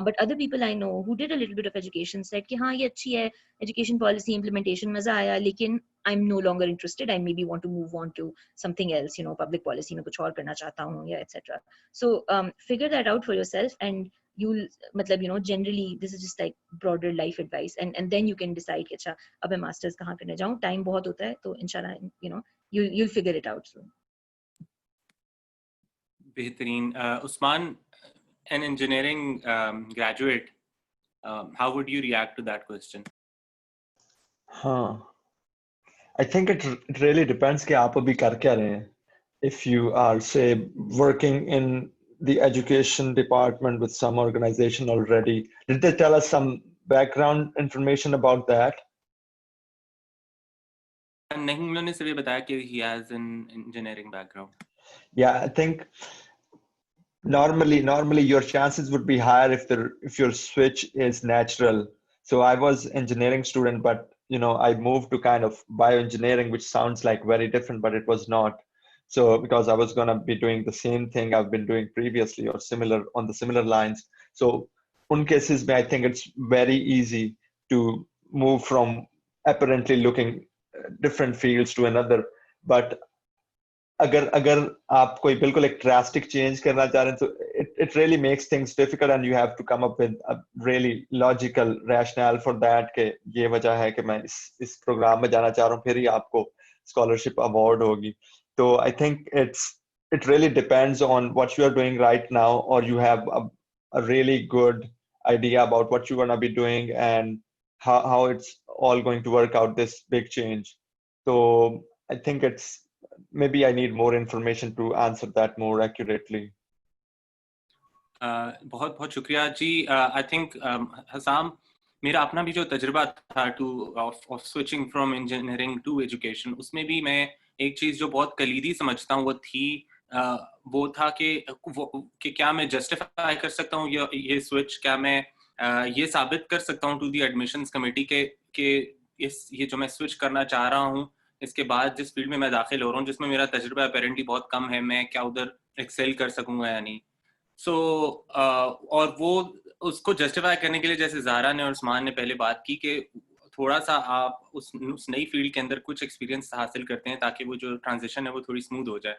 But other people I know who did a little bit of education said कि हाँ ये अच्छी है, education policy implementation मजा आया, लेकिन I'm no longer interested. I maybe want to move on to something else, you know, public policy में कुछ और करना चाहता हूँ या etc. So figure that out for yourself, and you'll मतलब you know generally this is just like broader life advice, and then you can decide कि अच्छा अब मैं masters कहाँ करने जाऊँ. Time बहुत होता है, तो इंशाल्लाह you know you'll figure it out soon. बेहतरीन. Usman, an engineering graduate, how would you react to that question? I think it really depends कि आप अभी कर क्या रहे हैं. If you are, say, working in the education department with some organization already, did they tell us some background information about that? नहीं, उन्होंने सिर्फ बताया कि he has an engineering background. Yeah, I think normally your chances would be higher if your switch is natural. So I was engineering student, but you know I moved to kind of bioengineering, which sounds like very different, but it was not. So because I was gonna be doing the same thing I've been doing previously or similar on the similar lines. So in cases where I think it's very easy to move from apparently looking different fields to another, but अगर आप कोई बिल्कुल एक drastic change करना चाह रहे हैं तो it really makes things difficult and you have to come up with a really logical rationale for that कि ये वजह है कि मैं इस प्रोग्राम में जाना चाह रहा हूँ, फिर ही आपको scholarship award होगी. तो I think it really depends on what you are doing right now, or you have a really good idea about what you're going to be doing and how it's all going to work out, this big change. So I think maybe I need more information to answer that more accurately. बहुत बहुत शुक्रिया जी. I think Hasam, मेरा अपना भी जो तजुर्बा था of switching from engineering to education, उसमें भी मैं एक चीज़ जो बहुत कलीदी समझता हूँ वो था कि क्या मैं justify कर सकता हूँ ये switch, क्या मैं ये साबित कर सकता हूँ to the admissions committee के ये जो मैं switch करना चाह रहा हूँ, इसके बाद जिस फील्ड में मैं दाखिल हो रहा हूँ, जिसमें मेरा तजुर्बा अपेरेंटली बहुत कम है, मैं क्या उधर एक्सेल कर सकूंगा या नहीं. सो और वो उसको जस्टिफाई करने के लिए, जैसे ज़ारा ने और उस्मान ने पहले बात की कि थोड़ा सा आप उस नई फील्ड के अंदर कुछ एक्सपीरियंस हासिल करते हैं ताकि वो जो ट्रांजिशन है वो थोड़ी स्मूथ हो जाए.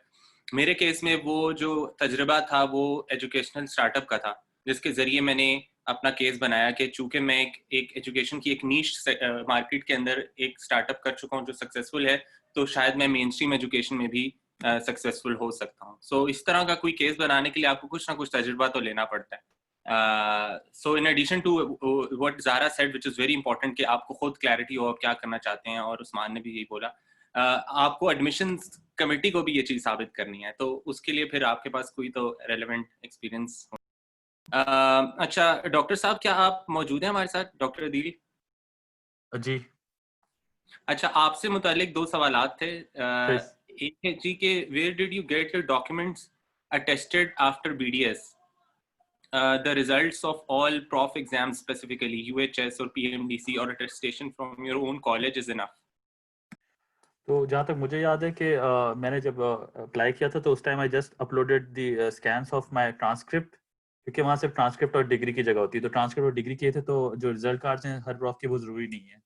मेरे केस में वो जो तजुर्बा था वो एजुकेशनल स्टार्टअप का था, जिसके ज़रिए मैंने अपना केस बनाया कि चूंकि मैं एक एजुकेशन की एक नीश मार्केट के अंदर एक स्टार्टअप कर चुका हूँ जो सक्सेसफुल है, तो शायद मैं मेन स्ट्रीम एजुकेशन में भी सक्सेसफुल हो सकता हूँ. सो इस तरह का कोई केस बनाने के लिए आपको कुछ ना कुछ तजुर्बा तो लेना पड़ता है. So in addition to what Zara said, which is very important, कि आपको खुद क्लैरिटी हो आप क्या करना चाहते हैं, और उस्मान ने भी यही बोला, आपको एडमिशंस कमेटी को भी ये चीज़ साबित करनी है, तो उसके लिए फिर आपके पास कोई तो रेलेवेंट एक्सपीरियंस. अच्छा डॉक्टर साहब, क्या आप मौजूद हैं हमारे साथ? डॉक्टर अदील जी. अच्छा, आपसे मुतालिक दो सवालात थे. एक है जी कि where did you get your documents attested after BDS? The results of all prof exams, specifically UHS or PMDC, or attestation from your own college is enough. तो जहाँ तक मुझे याद है कि मैंने जब अप्लाई किया था तो उस time I just uploaded the scans of my transcript, क्योंकि वहाँ सिर्फ ट्रांसक्रिप्ट और डिग्री की जगह होती है. तो ट्रांसक्रिप्ट और डिग्री किए थे, तो जो रिजल्ट कार्ड्स हैं हर प्रॉफ के वो ज़रूरी नहीं है,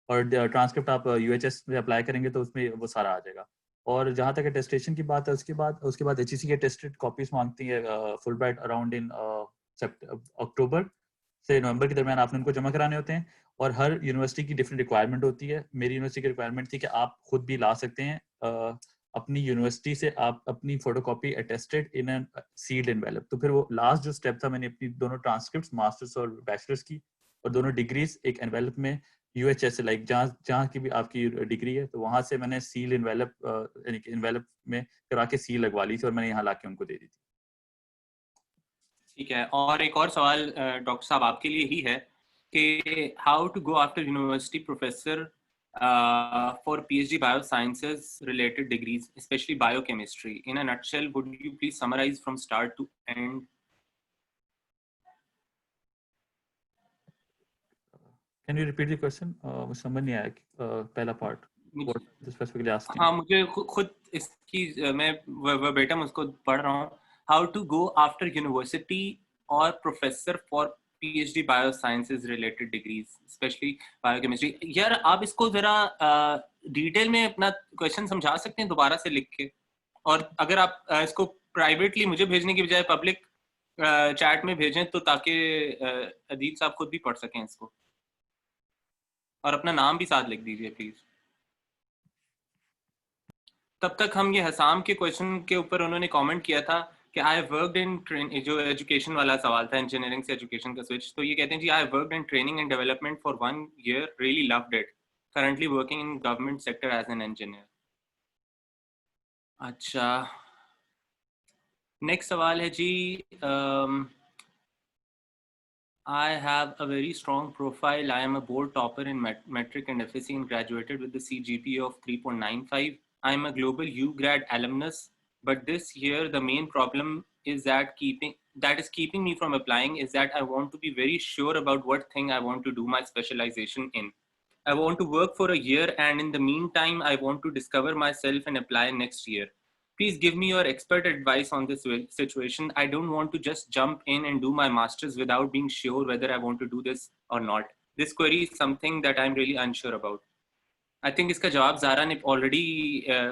और ट्रांसक्रिप्ट आप UHS में अप्लाई करेंगे तो उसमें वो सारा आ जाएगा. और जहाँ तक अटेस्टेशन की बात है, उसके बाद HEC की अटेस्टेड कॉपीज मांगती है फुलब्राइट अराउंड इन अक्टूबर से नवंबर के दरमियान आपने उनको जमा कराने होते हैं. और हर यूनिवर्सिटी की डिफरेंट रिक्वायरमेंट होती है. मेरी यूनिवर्सिटी की रिक्वायरमेंट थी कि आप खुद भी ला सकते हैं अपनी यूनिवर्सिटी से आप अपनी photocopy attested in an sealed envelope. तो फिर वो लास्ट जो स्टेप था, मैंने अपनी दोनों ट्रांसक्रिप्ट्स मास्टर्स और बैचलर्स की और दोनों डिग्रीज एक एनवेलप में UHS लाइक जहाँ की भी आपकी डिग्री है, तो वहाँ से मैंने सील इन्वेलप में करा के सील लगवा ली थी और मैंने यहाँ लाके उनको दे दी थी। ठीक है, और एक और सवाल डॉक्टर साहब आपके लिए ही है कि how to go after university professor for PhD biosciences related degrees, especially biochemistry. In a nutshell, would you please summarize from start to end? Can you repeat the question? मुझे समझ नहीं आया पहला part. What specifically asking? हाँ, मुझे खुद इसकी मैं verbatim उसको पढ़ रहा हूँ. How to go after university or professor for PhD biosciences related degrees, especially biochemistry. यार आप इसको जरा डिटेल में अपना क्वेश्चन समझा सकते हैं दोबारा से लिख के, और अगर आप इसको प्राइवेटली मुझे भेजने की बजाय पब्लिक चैट में भेजें तो ताकि अदील साहब खुद भी पढ़ सकें इसको, और अपना नाम भी साथ लिख दीजिए प्लीज। तब तक हम ये हसाम के क्वेश्चन के ऊपर उन्होंने कमेंट किया था कि आई वर्कड इन, जो एजुकेशन वाला सवाल था इंजीनियरिंग से एजुकेशन का स्विच, तो ये कहते हैं जी I worked in training and development for 1 year, really loved it, currently working in government sector as an engineer. अच्छा, नेक्स्ट सवाल है जी, I have a very strong profile. I am a board topper in metric and FSC and graduated with the CGPA of 3.95. I am a global UGrad alumnus, but this year the main problem is that is keeping me from applying is that I want to be very sure about what thing I want to do my specialization in. I want to work for a year, and in the meantime, I want to discover myself and apply next year. Please give me your expert advice on this situation. I don't want to just jump in and do my master's without being sure whether I want to do this or not. This query is something that I'm really unsure about. I think इसका जवाब ज़ारा ने already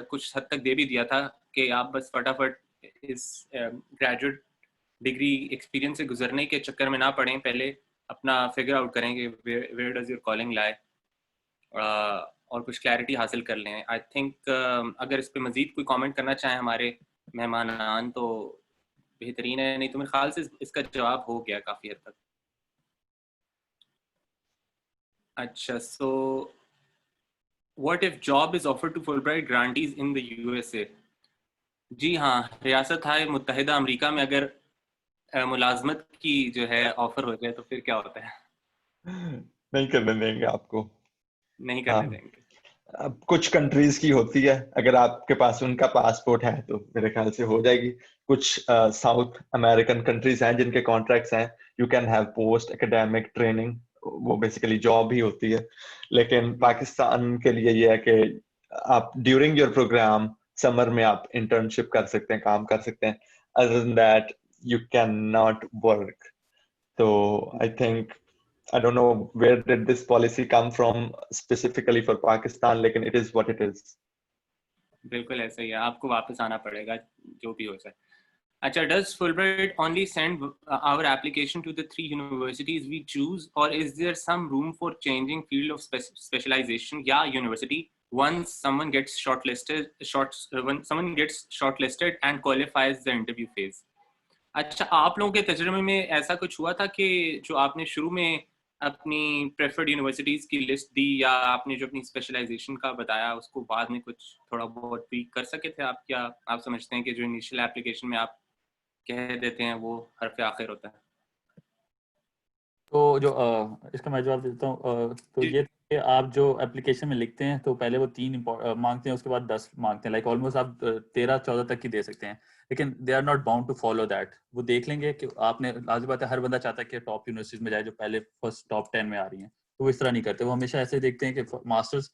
कुछ हद तक दे भी दिया था कि आप बस फटाफट इस ग्रेजुएट डिग्री एक्सपीरियंस से गुजरने के चक्कर में ना पड़ें, पहले अपना फिगर आउट करें कि where does your calling lie, और कुछ क्लैरिटी हासिल कर लें। आई थिंक अगर इस पे मजीद कोई कमेंट करना चाहें हमारे मेहमानान तो बेहतरीन है, नहीं तो मेरे ख्याल से इसका जवाब हो गया काफ़ी हद तक। अच्छा, so what if job is offered to Fulbright grantees in the USA? जी हाँ, रियासत हाय मुत्तहिदा अमेरिका में अगर मुलाजमत की जो है ऑफर हो जाए तो फिर क्या होता है? नहीं करने देंगे आपको, नहीं करने देंगे। अब कुछ कंट्रीज की होती है, अगर आपके पास उनका पासपोर्ट है तो मेरे ख्याल से हो जाएगी। कुछ साउथ अमेरिकन कंट्रीज हैं जिनके कॉन्ट्रैक्ट्स हैं, you can have post academic training, वो बेसिकली जॉब ही होती है। लेकिन पाकिस्तान के लिए ये है कि आप ड्यूरिंग योर प्रोग्राम समर में आप इंटर्नशिप कर सकते हैं, काम कर सकते हैं, other than that you can not work. तो I think I don't know where did this policy come from specifically for Pakistan, लेकिन it is what it is. बिल्कुल ऐसा ही है, आपको वापस आना पड़ेगा जो भी हो जाए। अच्छा, does Fulbright only send our application to the 3 universities we choose, or is there some room for changing field of specialization? Yeah, university. Once someone gets shortlisted and qualifies the interview phase. अच्छा, आप लोगों के तजुर्बे में ऐसा कुछ हुआ था कि जो आपने शुरू में अपनी प्रेफर्ड यूनिवर्सिटीज की लिस्ट दी या आपने जो अपनी स्पेशलाइजेशन का बताया उसको बाद में कुछ थोड़ा बहुत भी कर सके थे आप? क्या आप समझते हैं कि जो इनिशियल एप्लीकेशन में आप कह देते हैं वो हर्फ आखिर होता है? तो जो इसका मैं जवाब देता हूँ, तो ये कि आप जो एप्लीकेशन में लिखते हैं तो पहले वो 3 मांगते हैं, उसके बाद 10 मांगते हैं, लाइक ऑलमोस्ट आप 13-14 तक की दे सकते हैं, लेकिन they are not bound to follow that. वो देख लेंगे कि आपने, लाज़मी बात है हर बंदा चाहता है कि टॉप यूनिवर्सिटीज में जाए जो पहले फर्स्ट टॉप 10 में आ रही हैं, तो वो इस तरह नहीं करते। वो हमेशा ऐसे देखते हैं कि मास्टर्स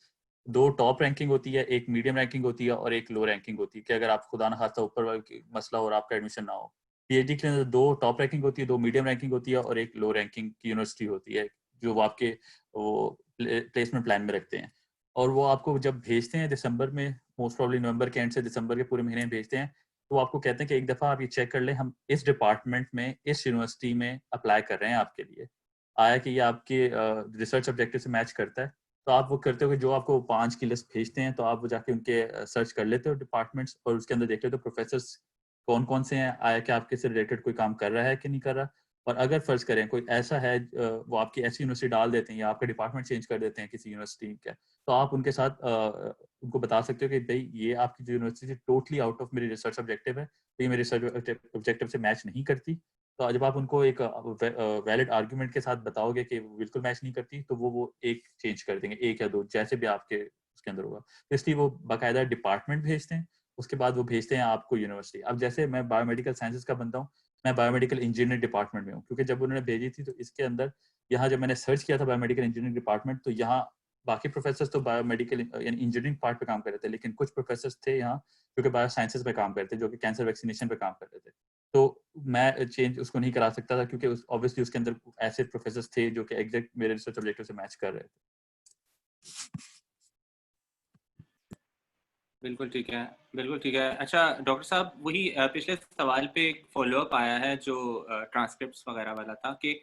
2 टॉप रैंकिंग होती है, एक मीडियम रैंकिंग होती है और एक लो रैंकिंग होती है, कि अगर आप खुदा न खास्ता ऊपर मसला और आपका एडमिशन ना हो। PhD के लिए 2 टॉप रैंकिंग होती है, 2 मीडियम रैंकिंग होती है और एक लो रैंकिंग की यूनिवर्सिटी होती है जो वो आपके वो प्लेसमेंट प्लान में रखते हैं। और वो आपको जब भेजते हैं दिसंबर में, मोस्ट प्रॉब्ली नवंबर के एंड से दिसंबर के पूरे महीने में भेजते हैं, तो वो आपको कहते हैं कि एक दफ़ा आप ये चेक कर लें, हम इस डिपार्टमेंट में इस यूनिवर्सिटी में अप्लाई कर रहे हैं आपके लिए, आया कि ये आपके रिसर्च ऑब्जेक्टिव से मैच करता है। तो आप वो करते हो कि जो आपको 5 की लिस्ट भेजते हैं तो आप वो जाके उनके सर्च कर लेते हो डिपार्टमेंट्स, और उसके अंदर देख लेते हो प्रोफेसर्स कौन कौन से हैं, आया कि आपके से रिलेटेड कोई काम कर रहा है कि नहीं कर रहा, और अगर फर्ज करें कोई ऐसा है वो आपकी ऐसी यूनिवर्सिटी डाल देते हैं या आपका डिपार्टमेंट चेंज कर देते हैं किसी यूनिवर्सिटी का, तो आप उनके साथ उनको बता सकते हो कि भाई ये आपकी जो यूनिवर्सिटी टोटली आउट ऑफ मेरी रिसर्च ऑब्जेक्टिव है, तो ये मेरे रिसर्च ऑब्जेक्टिव से मैच नहीं करती। तो जब आप उनको एक वैलिड आर्ग्यूमेंट के साथ बताओगे कि बिल्कुल मैच नहीं करती, तो वो एक चेंज कर देंगे, एक या दो, जैसे भी आपके उसके अंदर होगा। तो इसलिए वो बाकायदा डिपार्टमेंट भेजते हैं, उसके बाद वो भेजते हैं आपको यूनिवर्सिटी। अब जैसे मैं बायोमेडिकल साइंसेज का बनता हूँ, मैं बायोमेडिकल इंजीनियरिंग डिपार्टमेंट में हूँ, क्योंकि जब उन्होंने भेजी थी तो इसके अंदर यहाँ जब मैंने सर्च किया था बायोमेडिकल इंजीनियरिंग डिपार्टमेंट, तो यहाँ बाकी प्रोफेसर तो बायोमेडिकल यानी इंजीनियरिंग पार्ट पे काम कर रहे थे, लेकिन कुछ प्रोफेसर थे यहाँ जो कि बायो साइंसेज पे काम करते थे, जो कि कैंसर वैक्सीनेशन पे काम कर रहे थे। तो मैं चेंज उसको नहीं करा सकता था, क्योंकि ऑब्वियसली उसके अंदर ऐसे प्रोफेसर थे जो कि एग्जैक्ट मेरे रिसर्च ऑब्जेक्टिव से मैच कर रहे थे। बिल्कुल ठीक है, बिल्कुल ठीक है। अच्छा डॉक्टर साहब, वही पिछले सवाल पे एक फॉलोअप आया है जो ट्रांसक्रिप्ट्स वगैरह वाला था कि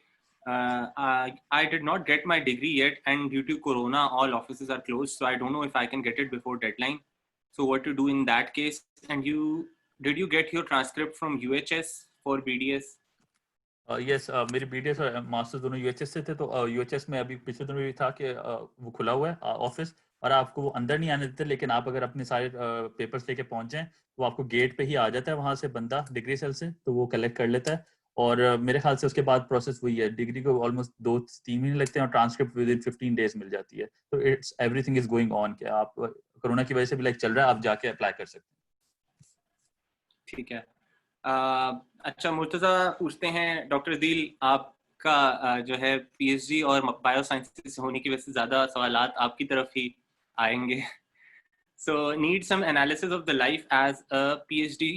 I did not get my degree yet and due to corona all offices are closed, so I don't know if I can get it before deadline, so what to do in that case, and you did you get your transcript from UHS for BDS? Yes, मेरी BDS और masters दोनों UHS से थे। तो UHS में अभी पिछले दिनों भी था कि वो खुला हुआ है ऑफिस, और आपको वो अंदर नहीं आने देते, लेकिन आप अगर अपने सारे पेपर्स लेके पहुंच जाएं तो आपको गेट पे ही आ जाता है वहां से बंदा डिग्री सेल से, तो वो कलेक्ट कर लेता है। और मेरे ख्याल से उसके बाद प्रोसेस वही है, डिग्री को ऑलमोस्ट 2-3 महीने लगते हैं और ट्रांसक्रिप्ट विद इन 15 डेज मिल जाती है। तो it's everything is going on, कि आप कोरोना की वजह से भी लाइक चल रहा है, आप जाके अप्लाई कर सकते हैं। ठीक है। अच्छा मुर्तज़ा पूछते हैं, डॉक्टर अदील आपका जो है पीएचडी और बायो साइंसेस होने की वजह से ज़्यादा सवालात आपकी तरफ ही आएंगे। So need some analysis of the life as a PhD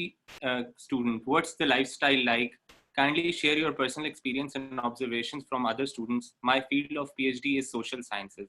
student. What's the lifestyle like? Kindly share your personal experience and observations from other students. My field of PhD is social sciences.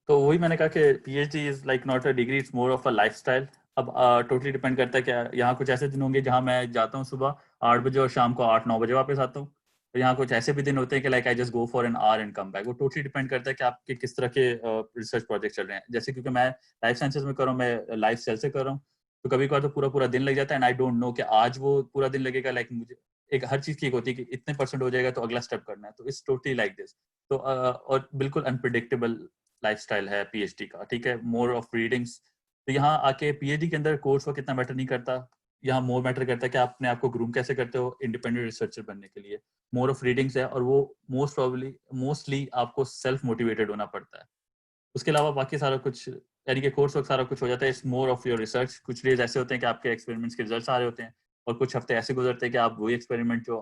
तो वही मैंने कहा कि PhD is like not a degree, it's more of a lifestyle. अब totally depend करता है कि यहाँ कुछ ऐसे दिन होंगे जहाँ मैं जाता हूँ सुबह 8 बजे और शाम को 8-9 बजे वापस आता हूँ। तो यहाँ कुछ ऐसे भी दिन होते हैं कि like I just go for an hour and come back. वो टोटली डिपेंड करता है कि आपके किस तरह के रिसर्च प्रोजेक्ट चल रहे हैं। जैसे क्योंकि मैं लाइफ साइंसेज में कर रहा हूँ, मैं लाइफ सेल से कर रहा हूँ, तो कभी कभार तो पूरा पूरा दिन लग जाता है एंड आई डोंट नो कि आज वो पूरा दिन लगेगा। लाइक मुझे एक हर चीज ठीक होती है कि इतने % हो जाएगा तो अगला स्टेप करना है, तो इट्स टोटली लाइक दिस। तो और बिल्कुल अनप्रिडिक्टेबल लाइफस्टाइल है पीएचडी का, ठीक है, मोर ऑफ रीडिंग्स। तो यहाँ आके पीएचडी के अंदर कोर्स वर्क इतना मैटर नहीं करता, यहाँ मोर मैटर करता है कि आप अपने आप को ग्रूम कैसे करते हो इंडिपेंडेंट रिसर्चर बनने के लिए। मोर ऑफ रीडिंग्स है, और वो मोस्टली आपको सेल्फ मोटिवेटेड होना पड़ता है। उसके अलावा बाकी सारा कुछ यानी कि कोर्स वर्क सारा कुछ हो जाता है। It's more of your research. कुछ डेज ऐसे होते हैं कि आपके एक्सपेरिमेंट्स के रिजल्ट्स आ रहे होते हैं, और कुछ हफ्ते ऐसे गुजरते हैं कि आप वही एक्सपेरिमेंट जो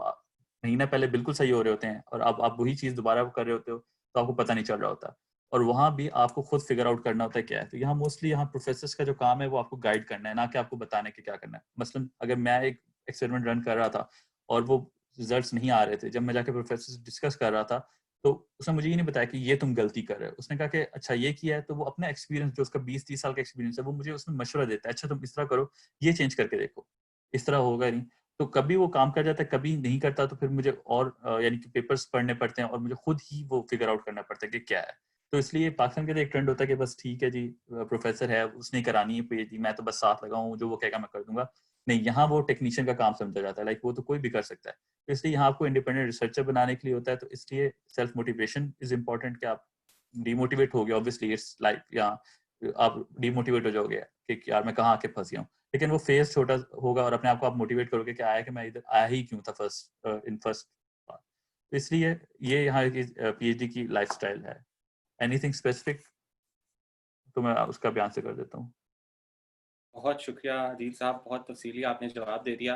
महीना पहले बिल्कुल सही हो रहे होते हैं, और अब आप वही चीज़ दोबारा कर रहे होते हो, तो आपको पता नहीं चल रहा होता। और वहाँ भी आपको खुद फिगर आउट करना होता है क्या है। तो यहाँ मोस्टली यहाँ प्रोफेसर्स का जो काम है वो आपको गाइड करना है, ना कि आपको बताने के क्या करना है। मसलन अगर मैं एक एक्सपेरिमेंट रन कर रहा था और वो रिजल्ट्स नहीं आ रहे थे, जब मैं जाके प्रोफेसर से डिस्कस कर रहा था, तो उसने मुझे ये नहीं बताया कि ये तुम गलती कर रहे हो। उसने कहा कि अच्छा ये किया है, तो वो अपना एक्सपीरियंस जो उसका 20-30 साल का एक्सपीरियंस है वो मुझे उसमें मशवरा देता है, अच्छा तुम इस तरह करो, ये चेंज करके देखो, इस तरह होगा नहीं। तो कभी वो काम कर जाता है, कभी नहीं करता, तो फिर मुझे और यानी कि पेपर्स पढ़ने पड़ते हैं और मुझे खुद ही वो फिगर आउट करना पड़ता है कि क्या है। तो इसलिए पाकिस्तान के लिए एक ट्रेंड होता है कि बस ठीक है जी, प्रोफेसर है उसने करानी है पीएचडी, मैं तो बस साथ लगाऊं, जो वो कहेगा मैं कर दूंगा। नहीं, यहाँ वो टेक्नीशियन का काम समझा जाता है, लाइक वो तो कोई भी कर सकता है। तो इसलिए यहाँ आपको इंडिपेंडेंट रिसर्चर बनाने के लिए होता है। तो इसलिए सेल्फ मोटिवेशन इज इम्पोर्टेंट, कि आप डिमोटिवेट हो गए ऑब्वियसली, इट्स लाइक यहाँ आप डिमोटिवेट हो जाओगे कि यार मैं कहाँ आके फंस गया हूँ, लेकिन वो फेज छोटा होगा और अपने आप को आप मोटिवेट करोगे कि आया कि मैं इधर आया ही क्यों था फर्स्ट। तो इसलिए ये यहाँ की पीएचडी की लाइफस्टाइल है। एनीथिंग स्पेसिफिक तो मैं उसका भी आंसर कर देता हूँ। बहुत शुक्रिया अदील साहब, बहुत तफसीली आपने जवाब दे दिया।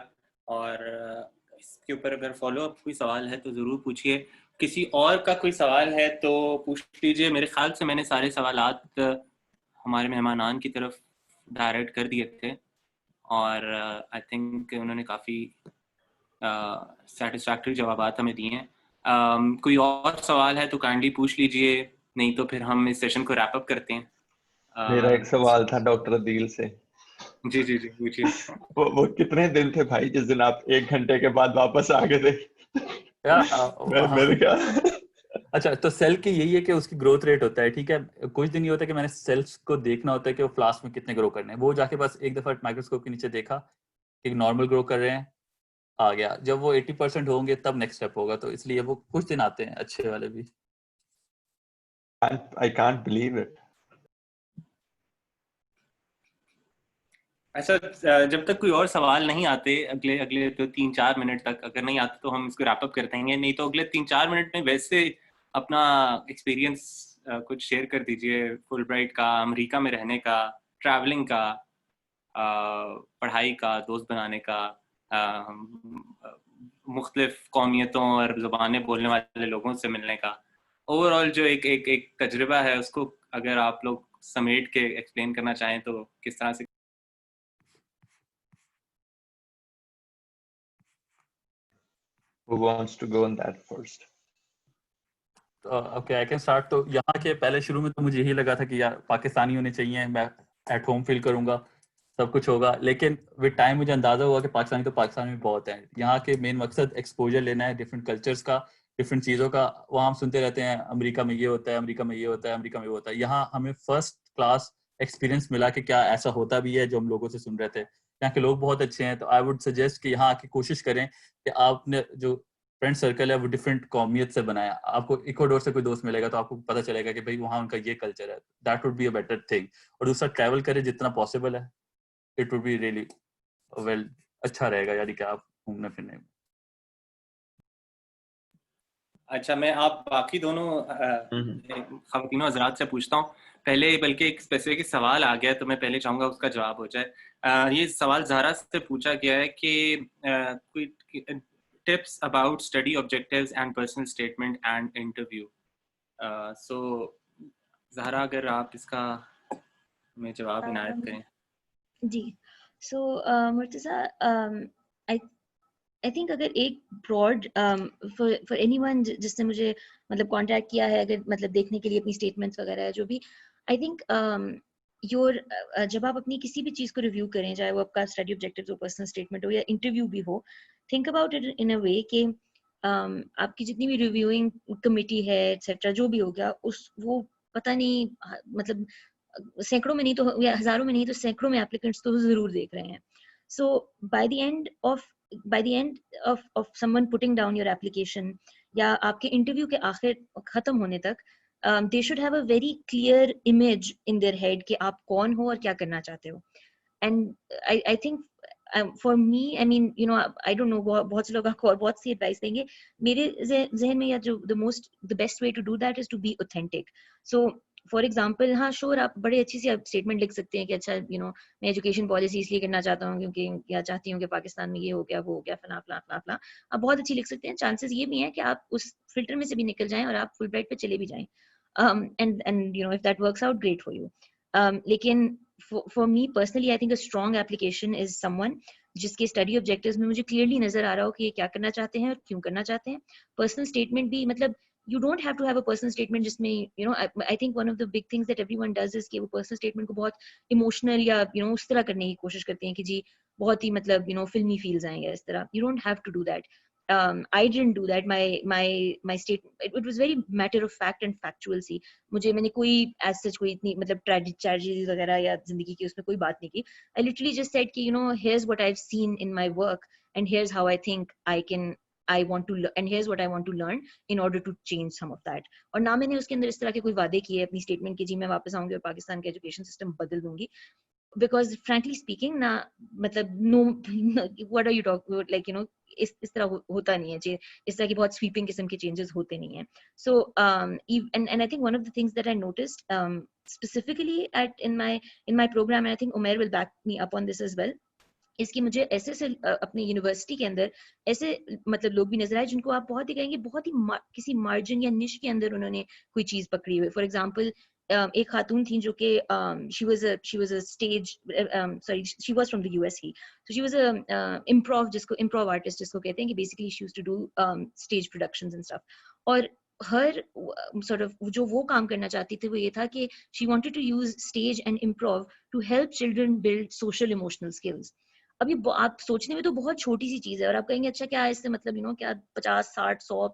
और इसके ऊपर अगर फॉलो अप कोई सवाल है तो ज़रूर पूछिए। किसी और का कोई सवाल है तो पूछ लीजिए। मेरे ख्याल से मैंने सारे सवालात हमारे मेहमानान की तरफ डायरेक्ट कर दिए थे, और आई थिंक उन्होंने काफ़ी सेटिस्फैक्टरी जवाब हमें दिए हैं। कोई और सवाल है तो काइंडली पूछ लीजिए, नहीं तो फिर हम इस सेशन को रैप अप करते हैं। मेरा एक सवाल था डॉक्टर अदील से। जी जी जी पूछिए। वो कितने दिन थे भाई जिस दिन आप 1 घंटे के बाद वापस आ गए थे? मेरे क्या अच्छा, तो सेल की यही है कि उसकी ग्रोथ रेट होता है, ठीक है। कुछ दिन ये होता है कि मैंने सेल्स को देखना होता है कि वो फ्लास्क में कितने ग्रो करने हैं। वो जाके बस एक दफा माइक्रोस्कोप के नीचे देखा कि नॉर्मल ग्रो कर रहे हैं, आ गया, जब वो 80% होंगे तब नेक्स्ट स्टेप होगा, तो इसलिए वो कुछ दिन आते हैं अच्छे वाले भी। I can't believe it. अच्छा, जब तक कोई और सवाल नहीं आते अगले अगले तो 3-4 मिनट तक, अगर नहीं आते तो हम इसको रैप अप कर देंगे, नहीं तो अगले 3-4 मिनट में वैसे अपना एक्सपीरियंस कुछ शेयर कर दीजिए, फुलब्राइट का, अमेरिका में रहने का, ट्रैवलिंग का, पढ़ाई का, दोस्त बनाने का, मुख्तलिफ कौमियतों और ज़ुबानें बोलने वाले लोगों से मिलने का, ओवरऑल जो एक एक एक तजुर्बा है उसको अगर आप लोग समेट के एक्सप्लेन करना चाहें तो किस तरह से? Who wants to go on that first? Okay, I can start. तो यहाँ के पहले शुरू में तो मुझे यही लगा था कि यार पाकिस्तानी होने चाहिए, मैं एट होम फील करूंगा, सब कुछ होगा, लेकिन विद टाइम मुझे अंदाजा हुआ कि पाकिस्तानी तो पाकिस्तान में बहुत हैं। यहाँ के मेन मकसद एक्सपोजर लेना है डिफरेंट कल्चर्स का, डिफरेंट चीज़ों का। वहाँ हम सुनते रहते हैं अमेरिका में ये होता है, अमेरिका में ये होता है, अमेरिका में ये होता है। यहाँ हमें फर्स्ट क्लास एक्सपीरियंस मिला कि क्या ऐसा होता भी है जो हम लोगों से सुन रहे थे। यहाँ के लोग बहुत अच्छे हैं, तो आई वुड सजेस्ट कि यहाँ आके कोशिश करें कि आपने जो फ्रेंड सर्कल है वो डिफरेंट कौमियत से बनाया। आपको इक्वाडोर से कोई दोस्त मिलेगा तो आपको पता चलेगा कि भाई वहाँ उनका ये कल्चर है, that would be a better thing. और दूसरा, ट्रैवल करें जितना पॉसिबल है, it would be really well, अच्छा रहेगा यानी कि आप घूमने फिरने में। अच्छा, मैं आप बाकी दोनों ख़वातीनों हज़रात से पूछता हूँ पहले, बल्कि एक स्पेसिफिक सवाल आ गया तो मैं पहले चाहूँगा उसका जवाब हो जाए। ये सवाल ज़हरा से पूछा गया है कि कोई tips about study objectives and personal statement and interview. So Zahra, अगर आप इसका में जवाब इनायत करें। जी, सो मुर्तज़ा, आई थिंक अगर एक ब्रॉड फॉर एनीवन जिसने मुझे मतलब कांटेक्ट किया है, अगर मतलब देखने के लिए अपनी स्टेटमेंट्स वगैरह जो भी, आई थिंक योर जब आप अपनी किसी भी चीज़ को रिव्यू करें, चाहे वो आपका स्टडी ऑब्जेक्टिव हो, पर्सनल स्टेटमेंट हो या इंटरव्यू भी हो, थिंक अबाउट इट इन अ वे कि आपकी जितनी भी रिव्यूइंग कमिटी है एक्सेट्रा जो भी हो गया, उस वो पता नहीं मतलब सैकड़ों में नहीं तो या हजारों में नहीं तो सैकड़ों में एप्लीकेंट्स तो जरूर देख रहे हैं। So by the end of someone putting down your application या आपके इंटरव्यू के आखिर खत्म होने तक, they should have a very clear image in their head कि आप कौन हो और क्या करना चाहते हो। And I think for me, I mean you know, I don't know, बहुत से लोग आपको और बहुत सी एडवाइस देंगे। मेरे जहन में या जो the best way to do that is to be authentic. So for example, हाँ श्योर, आप बड़े अच्छी सी स्टेटमेंट लिख सकते हैं कि अच्छा यू नो मैं एजुकेशन पॉलिसी इसलिए करना चाहता हूँ क्योंकि या चाहती हूँ कि पाकिस्तान में ये हो गया वो हो गया फला फला फला फला। आप बहुत अच्छी लिख सकते हैं, चांसेस ये भी हैं कि आप उस फिल्टर में से भी निकल जाएं और आप फुल ब्राइट पे चले भी जाएं, and you know if that works out, great for you. लेकिन for me personally, I think a strong application is someone जिसके स्टडी ऑब्जेक्टिव्स में मुझे क्लियरली नजर आ रहा हो कि ये क्या करना चाहते हैं और क्यों करना चाहते हैं। पर्सनल स्टेटमेंट भी, मतलब you don't have to have a personal statement जिसमें you know I think one of the big things that everyone does is कि वो personal statement को बहुत emotional या you know उस तरह करने की कोशिश करते हैं कि जी बहुत ही मतलब you know filmy feels आएंगे इस तरह। You don't have to do that. I didn't do that. My statement, it was very matter of fact and factual सी। मैंने कोई as such कोई इतनी मतलब tragedies वगैरह या जिंदगी की उसमें कोई बात नहीं की। I literally just said कि you know here's what I've seen in my work and here's how I think I want to and here's what I want to learn in order to change some of that. और ना मैंने उसके अंदर इस तरह के कोई वादे किए अपनी स्टेटमेंट के जी मैं वापस आऊंगी और पाकिस्तान का एजुकेशन सिस्टम बदल दूंगी, because frankly speaking ना मतलब no what are you talking about, like you know इस तरह होता नहीं है, इस तरह की बहुत स्वीपिंग किस्म के चेंजेस होते नहीं हैं। So and I think one of the things that I noticed specifically in my program, and I think Umair will back me up on this as well, इसकी मुझे ऐसे अपनी यूनिवर्सिटी के अंदर ऐसे मतलब लोग भी नजर आए जिनको आप बहुत ही कहेंगे बहुत ही किसी मार्जिन या निश के अंदर उन्होंने कोई चीज पकड़ी हुई। फॉर एग्जांपल एक खातून थी जो कि she was a stage sorry she was from the US ही, so she was a improv artist जिसको कहते हैं कि basically she used to do stage productions and stuff. और हर sort of जो वो काम करना चाहती थी वो ये था कि she wanted to use stage and improv to help children build social emotional skills. अभी आप सोचने में तो बहुत छोटी सी चीज है और आप कहेंगे अच्छा क्या है इससे मतलब यू नो क्या 50 60 100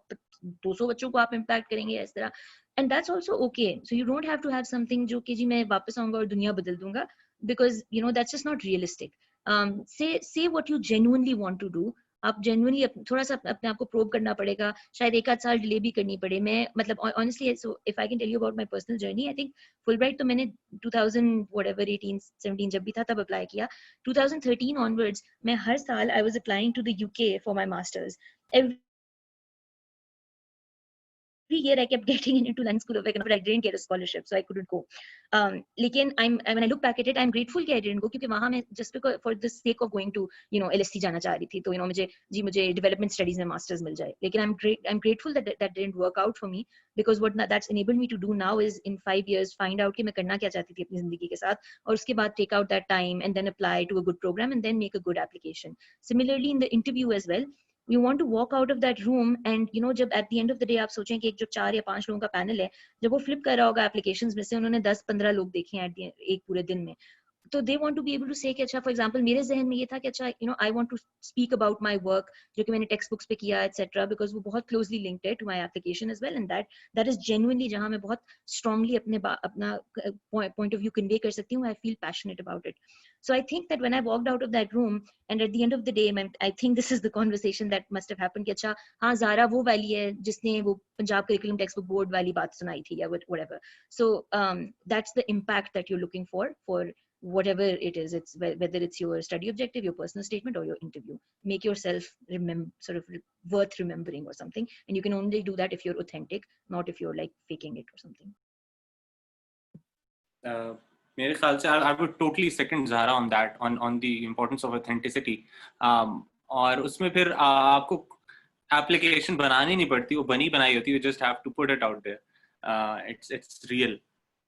200 बच्चों को आप इम्पैक्ट करेंगे इस तरह, and that's also okay. So you don't have to have something जो कि जी मैं वापस आऊंगा और दुनिया बदल दूंगा, because you know that's just not realistic. Say what you genuinely want to do, आप genuinely थोड़ा सा अपने आप को प्रोब करना पड़ेगा, शायद 1 आध साल डिले भी करनी पड़े. मैं मतलब honestly, so if I can tell you about my personal journey, I think Fulbright तो मैंने 2000 whatever 18 17 जब भी था तब अप्लाई किया. 2013 onwards मैं हर साल I was applying to the UK for my masters. Every year I kept getting into London School of Economics, but I didn't get a scholarship, so I couldn't go. लेकिन when I look back at it, I'm grateful कि I didn't go, क्योंकि वहाँ मैं just because for the sake of going to LSE जाना चाह रही थी, तो मुझे development studies में masters मिल जाए. लेकिन I'm grateful that didn't work out for me, because what that's enabled me to do now is in 5 years find out कि मैं करना क्या चाहती थी अपनी जिंदगी के साथ, और उसके बाद take out that time and then apply to a good program and then make a good application. Similarly in the interview as well, you want to walk out of that room and जब at the end of the day आप सोचें कि एक जो 4 या 5 लोगों का panel है, जब वो फ्लिप कर रहा होगा एप्लीकेशंस में से, उन्होंने 10-15 लोग देखे हैं एक पूरे दिन में, तो they want to be able to say कि अच्छा, for example मेरे जहन में ये था कि अच्छा I want to speak about my work जो कि मैंने टेक्स्ट बुक्स पे किया etc, because वो बहुत closely linked है to my application as well, and that is genuinely जहाँ मैं बहुत strongly अपना point of view convey कर सकती हूँ. I feel passionate about it. So I think that when I walked out of that room and at the end of the day, I think this is the conversation that must have happened कि अच्छा हाँ ज़ारा वो वाली है जिसने वो Punjab curriculum text book board वाली बात सुनाई थी या whatever. So that's the impact that you're looking for whatever it is. It's whether it's your study objective, your personal statement, or your interview. Make yourself worth remembering or something, and you can only do that if you're authentic, not if you're like faking it or something. मेरे ख्याल से I would totally second Zahra on that, on the importance of authenticity. और उसमें फिर आपको application बनानी नहीं पड़ती, वो बनी बनाई होती है. You just have to put it out there. It's real.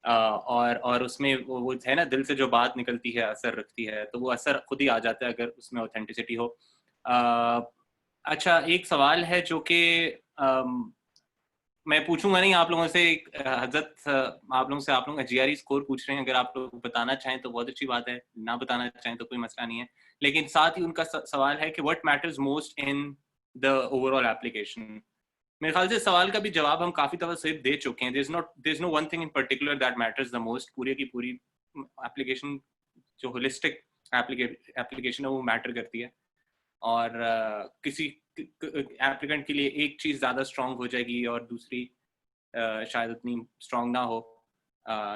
और उसमें वो है ना, दिल से जो बात निकलती है असर रखती है, तो वो असर खुद ही आ जाता है अगर उसमें authenticity हो. अच्छा, एक सवाल है जो कि मैं पूछूंगा नहीं आप लोगों से. हजरत आप लोगों से, आप लोग GRE स्कोर पूछ रहे हैं, अगर आप लोग बताना चाहें तो बहुत अच्छी बात है, ना बताना चाहें तो कोई मसला नहीं है. लेकिन साथ ही उनका सवाल है कि what matters most in the overall application. मेरे ख्याल से सवाल का भी जवाब हम काफी दफा सिर्फ दे चुके हैं. There is no one thing in particular that matters the most. पूरी की पूरी एप्लीकेशन जो होलिस्टिक एप्लीकेशन है वो मैटर करती है, और किसी एप्लीकेंट के लिए एक चीज ज्यादा स्ट्रांग हो जाएगी और दूसरी शायद उतनी स्ट्रांग ना हो,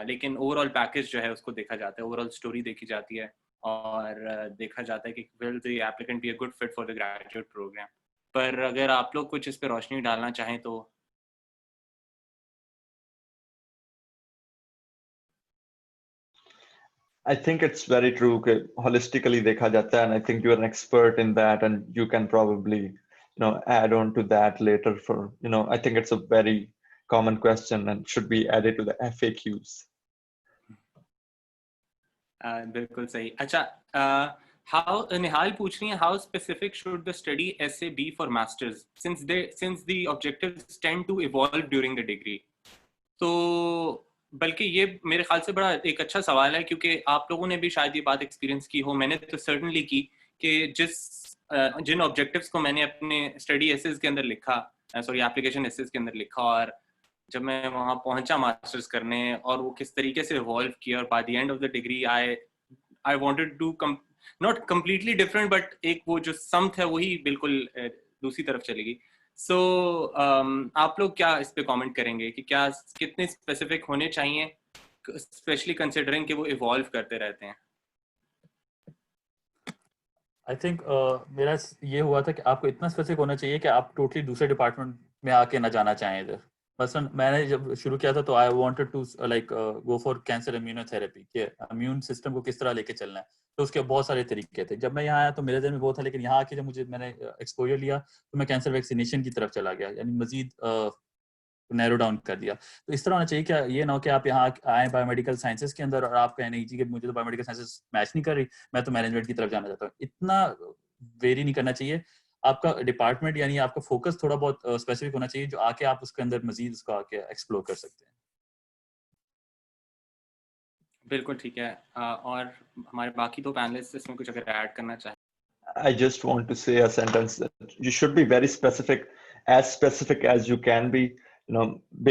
लेकिन ओवरऑल पैकेज जो है उसको देखा जाता है, ओवरऑल स्टोरी देखी जाती है, और देखा जाता है कि will the applicant be a good fit for the graduate programme. पर अगर आप लोग कुछ इस पे रोशनी डालना चाहें तो. I think it's very true कि holistically देखा जाता है, and I think you're an expert in that, and you can probably add on to that later. For I think it's a very common question and should be added to the FAQs. बिल्कुल सही. अच्छा, how Nihal पूछ रही है, how specific should the study essay be for masters since the objectives tend to evolve during the degree? तो बल्कि ये मेरे ख्याल से बड़ा एक अच्छा सवाल है, क्योंकि आप लोगों ने भी शायद ये बात एक्सपीरियंस की हो. मैंने तो सर्टनली की कि जिन ऑब्जेक्टिव्स को मैंने अपने स्टडी एसेस के अंदर लिखा, सॉरी एप्लीकेशन एसेस के अंदर लिखा, और जब मैं वहाँ पहुंचा मास्टर्स करने, और वो किस तरीके से इवॉल्व किया, और by the end of the degree I wanted to not completely different, but एक वो जो समथ है वही बिल्कुल दूसरी तरफ चलेगी. So, आप लोग क्या इस पे कमेंट करेंगे कि क्या कितने स्पेसिफिक होने चाहिए, स्पेशली कंसिडरिंग कि वो इवॉल्व करते रहते हैं? आई थिंक मेरा ये हुआ था कि आपको इतना स्पेसिफिक होना चाहिए कि आप टोटली दूसरे डिपार्टमेंट में आके ना जाना चाहें इधर. मसलन मैंने जब शुरू किया था तो I wanted to go for cancer immunotherapy, कि इम्यून सिस्टम को किस तरह लेके चलना है. तो उसके बहुत सारे तरीके थे. जब मैं यहाँ आया तो मेरे दिल में वो था, लेकिन यहाँ आके जब मैंने एक्सपोजर लिया तो मैं कैंसर वैक्सीनेशन की तरफ चला गया, यानी मजीद नैरो डाउन कर दिया. तो इस तरह होना चाहिए कि ये ना हो कि आप यहाँ आए बायोमेडिकल साइंसेज के अंदर और आप कहें नहीं जी कि मुझे तो बायोमेडिकल साइंसेज मैच नहीं कर रही, मैं तो मैनेजमेंट की तरफ जाना चाहता हूँ. इतना वेरी नहीं करना चाहिए. आपका डिपार्टमेंट यानी आपका फोकस थोड़ा बहुत स्पेसिफिक होना चाहिए, जो आके आप उसके अंदर मजीद उसको आके एक्सप्लोर कर सकते हैं. बिल्कुल ठीक है. और हमारे बाकी दो पैनलिस्ट इसमें कुछ अगर ऐड करना चाहें. I just want to say a sentence that you should be very specific as you can be,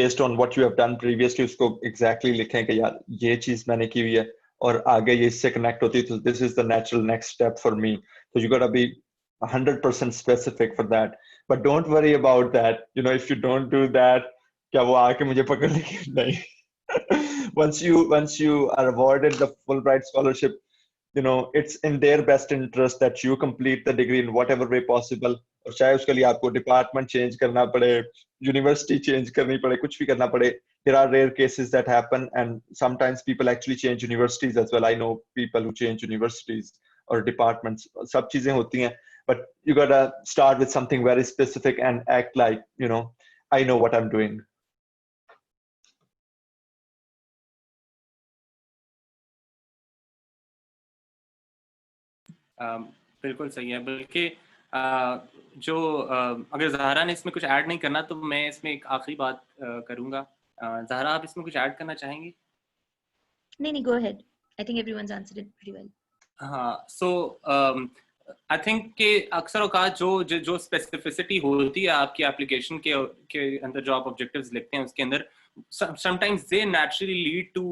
based on what you have done previously. उसको exactly लिखें कि यार ये चीज मैंने की हुई है और आगे ये इससे connect होती है, तो this is the natural next step for me. So you gotta be 100% specific for that. But don't worry about that. You know, if you don't do that, क्या वो आके मुझे पकड़ लेंगे? नहीं. once you are awarded the Fulbright scholarship, you know, it's in their best interest that you complete the degree in whatever way possible. और चाहे उसके लिए आपको डिपार्टमेंट चेंज करना पड़े, यूनिवर्सिटी चेंज करनी पड़े, कुछ भी करना पड़े. There are rare cases that happen, and sometimes people actually change universities as well. I know people who change universities or departments. सब चीजें होती हैं, but you gotta start with something very specific and act like, you know, I know what I'm doing. बिल्कुल सही है. बल्कि जो अगर ज़हरा ने इसमें कुछ ऐड नहीं करना तो मैं इसमें एक आखिरी बात करूँगा. ज़हरा, आप इसमें कुछ ऐड करना चाहेंगी? नहीं, go ahead. I think everyone's answered it pretty well. हाँ, so आई थिंक कि अक्सर औकात जो स्पेसिफिसिटी होती है आपकी एप्लीकेशन के अंदर, जो आप ऑब्जेक्टिव्स लिखते हैं उसके अंदर, sometimes they naturally lead to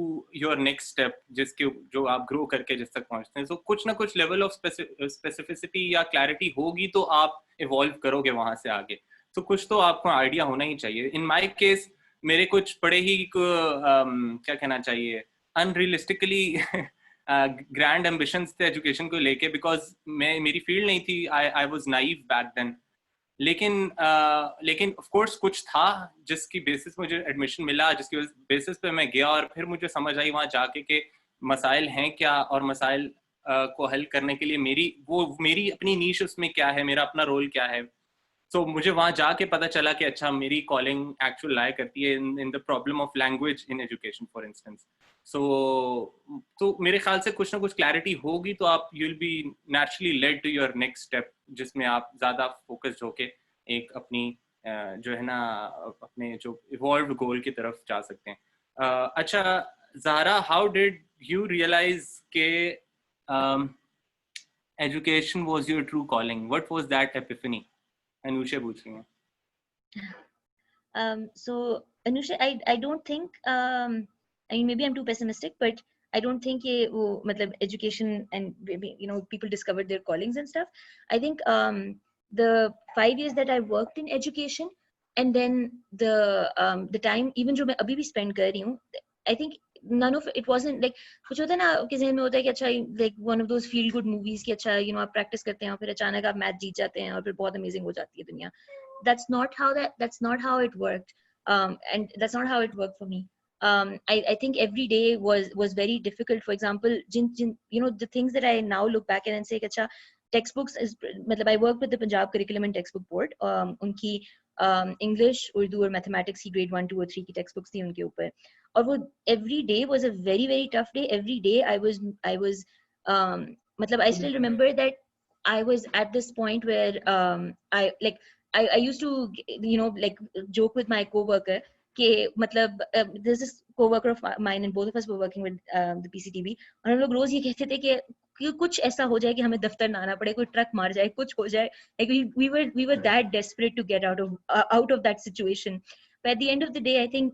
your next step, जिसके जो आप ग्रो करके जिस तक पहुंचते हैं. So कुछ ना कुछ लेवल ऑफ स्पेसिफिसिटी या क्लैरिटी होगी तो आप इवॉल्व करोगे वहां से आगे. तो कुछ तो आपको आइडिया होना ही चाहिए. इन माय केस मेरे कुछ बड़े ही क्या कहना चाहिए, अनरियलिस्टिकली ग्रैंड एम्बिशंस थे एजुकेशन को लेके, बिकॉज मेरी फील्ड नहीं थी. I was naive back then. लेकिन ऑफ कोर्स कुछ था जिसकी बेसिस मुझे एडमिशन मिला, जिसकी बेसिस पे मैं गया, और फिर मुझे समझ आई वहाँ जाके कि मसाइल हैं क्या, और मसाइल को हल करने के लिए मेरी अपनी नीश उसमें क्या है, मेरा अपना रोल क्या है. तो मुझे वहाँ जाके पता चला कि अच्छा, मेरी कॉलिंग एक्चुअल लाई करती है in the problem of language in education for instance. तो मेरे ख्याल से कुछ ना कुछ क्लैरिटी होगी तो आप you will be naturally led to your next step, जिसमें आप ज़्यादा फोकस्ड होके एक अपनी जो है ना, अपने जो इवॉल्व्ड गोल की तरफ जा सकते हैं. अच्छा Zahra, how did you realize के education was your true calling? What was that epiphany? Anusha पूछ रही हैं. So Anusha, I don't think I mean, maybe I'm too pessimistic, but I don't think ये वो मतलब education and maybe, you know, people discovered their callings and stuff. I think the 5 years that I worked in education and then the time even जो मैं अभी भी spend कर रही हूँ, I think none of it wasn't like कुछ होता है ना कि ज़हन में होता है कि अच्छा, like one of those feel good movies कि अच्छा, you know, आप practice करते हैं और फिर अचानक आप मैच जीत जाते हैं और फिर बहुत amazing हो जाती है दुनिया. That's not how it worked, and that's not how it worked for me. I think every day was very difficult. For example, you know, the things that I now look back and say, अच्छा, textbooks is मतलब I work with the Punjab Curriculum and Textbook Board. उनकी English, Urdu और Mathematics की grade 1, 2 और 3 की textbooks थी उनके ऊपर. और वो every day was a very very tough day. Every day I was मतलब I still remember that I was at this point where I used to, you know, like joke with my co-worker कि मतलब there's this co-worker of mine and both of us were working with the PCTV, और हम लोग रोज ये कहते थे कि कुछ ऐसा हो जाए कि हमें दफ्तर ना आना पड़े, कोई ट्रक मार जाए, कुछ हो जाए. Like we were that desperate to get out of that situation. But at the end of the day, I think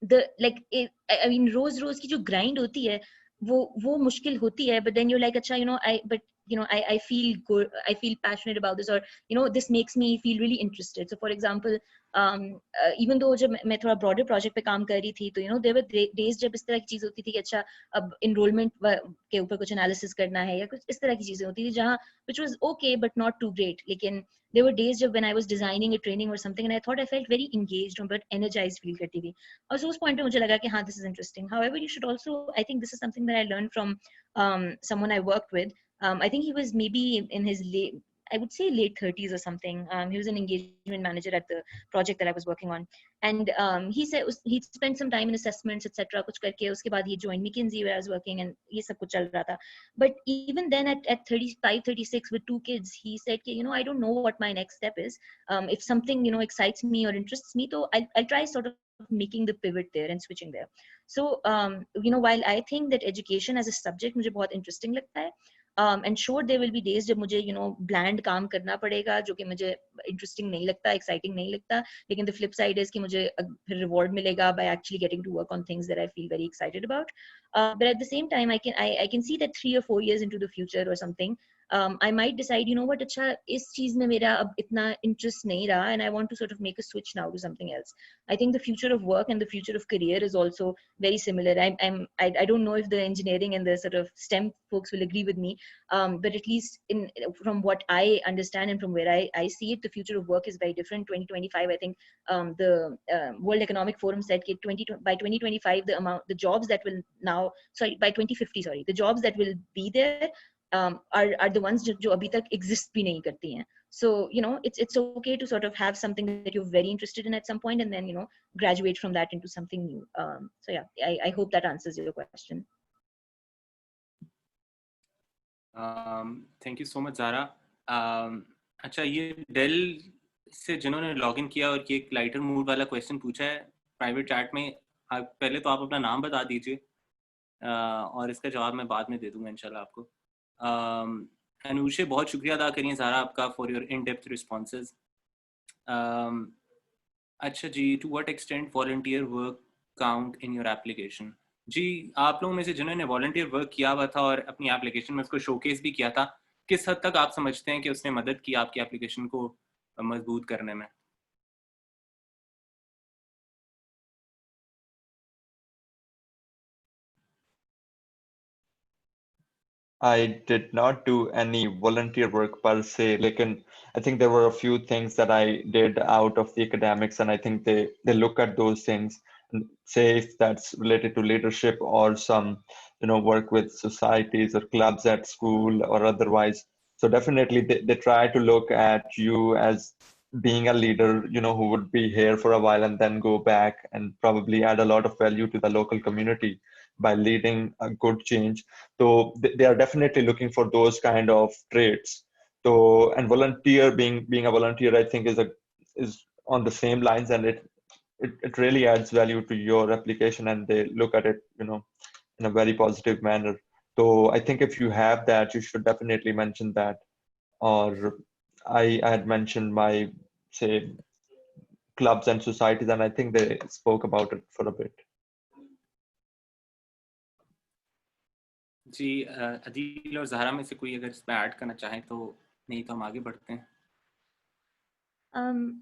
I mean रोज की जो grind होती है वो मुश्किल होती है, but then you're like अच्छा, you know, I feel good, I feel passionate about this, or you know, this makes me feel really interested. So for example, even though जब मैं थोड़ा broader project पे काम कर रही थी, तो you know, there were days जब इस तरह की चीज होती थी कि अच्छा, अब enrollment के ऊपर कुछ analysis करना है या कुछ इस तरह की चीजें होती थी जहाँ which was okay but not too great. लेकिन there were days जब when I was designing a training or something and I thought I felt very engaged but energized feel करती थी. और so उस point पे मुझे लगा कि हाँ, this is interesting. However, you should also, I think this is something that I learned from someone I worked with. I think he was maybe in his late 30s or something. He was an engagement manager at the project that I was working on, and he said he spent some time in assessments, etc. कुछ करके उसके बाद he joined McKinsey where I was working, and ये सब कुछ चल रहा था. But even then, at 35, 36 with 2 kids, he said, you know, I don't know what my next step is. If something, you know, excites me or interests me, so I'll try sort of making the pivot there and switching there. So you know, while I think that education as a subject मुझे बहुत interesting लगता है, and sure there will be days जब मुझे, you know, bland काम करना पड़ेगा जो कि मुझे interesting नहीं लगता, exciting नहीं लगता, लेकिन the flip side is कि मुझे फिर reward मिलेगा by actually getting to work on things that I feel very excited about. But at the same time, I can see that 3 or 4 years into the future or something, I might decide, you know what, अच्छा इस चीज में मेरा अब इतना interest नहीं रहा, and I want to sort of make a switch now to something else. I think the future of work and the future of career is also very similar. I don't know if the engineering and the sort of STEM folks will agree with me, but at least from what I understand and from where I see it, the future of work is very different. 2025, I think the World Economic Forum said that by 2025 the jobs that will now, sorry, by 2050, sorry, the jobs that will be there are the ones जो अभी तक exist भी नहीं करती हैं. So you know, it's okay to sort of have something that you're very interested in at some point, and then, you know, graduate from that into something new. So yeah, I hope that answers your question. Thank you so much Zara. अच्छा, ये del से जिन्होंने login किया और ये एक lighter mood वाला question पूछा है प्राइवेट चैट में, पहले तो आप अपना नाम बता दीजिए और इसका जवाब मैं बाद में दे दूंगा इंशाल्लाह आपको. अनुषे, बहुत शुक्रिया अदा करिए ज़ारा आपका for your in depth responses. अच्छा जी, to what extent volunteer work count in your application? जी, आप लोगों में से जिन्होंने वॉलंटियर वर्क किया हुआ था और अपनी एप्लीकेशन में उसको शोकेस भी किया था, किस हद तक आप समझते हैं कि उसने मदद की आपकी एप्लीकेशन को मजबूत करने में? I did not do any volunteer work per se. Like, I think there were a few things that I did out of the academics, and I think they look at those things and say if that's related to leadership or some, you know, work with societies or clubs at school or otherwise. So definitely they try to look at you as being a leader, you know, who would be here for a while and then go back and probably add a lot of value to the local community by leading a good change. So they are definitely looking for those kind of traits. So, and volunteer, being a volunteer, I think is on the same lines, and it really adds value to your application, and they look at it, you know, in a very positive manner. So I think if you have that, you should definitely mention that. Or I had mentioned my, say, clubs and societies, and I think they spoke about it for a bit. जी, अदील और ज़हरा में से कोई अगर इसमें add करना चाहें तो, नहीं तो हम आगे बढ़ते हैं.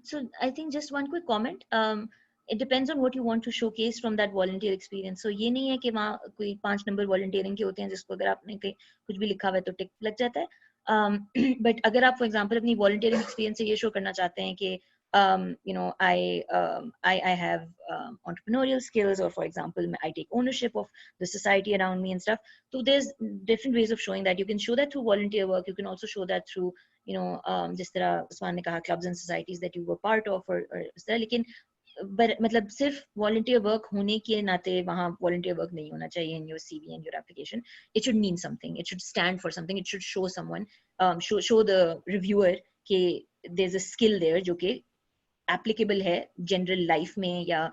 So I think just one quick comment. It depends on what you want to showcase from that volunteer experience. So ये नहीं है कि वहाँ कोई 5 नंबर volunteering के होते हैं जिसको अगर आपने कहीं कुछ भी लिखा हुआ है तो टिक लग जाता है. But अगर आप for example अपनी volunteering experience से ये show करना चाहते हैं कि you know, I have entrepreneurial skills, or for example I take ownership of the society around me and stuff. So there's different ways of showing that. You can show that through volunteer work. You can also show that through, you know, जिस तरह उस्मान ने कहा clubs and societies that you were part of, or इस तरह. लेकिन मतलब सिर्फ volunteer work होने के नाते वहाँ volunteer work नहीं होना चाहिए in your CV and your application. It should mean something. It should stand for something. It should show someone, show the reviewer कि there's a skill there जो कि applicable है general life में या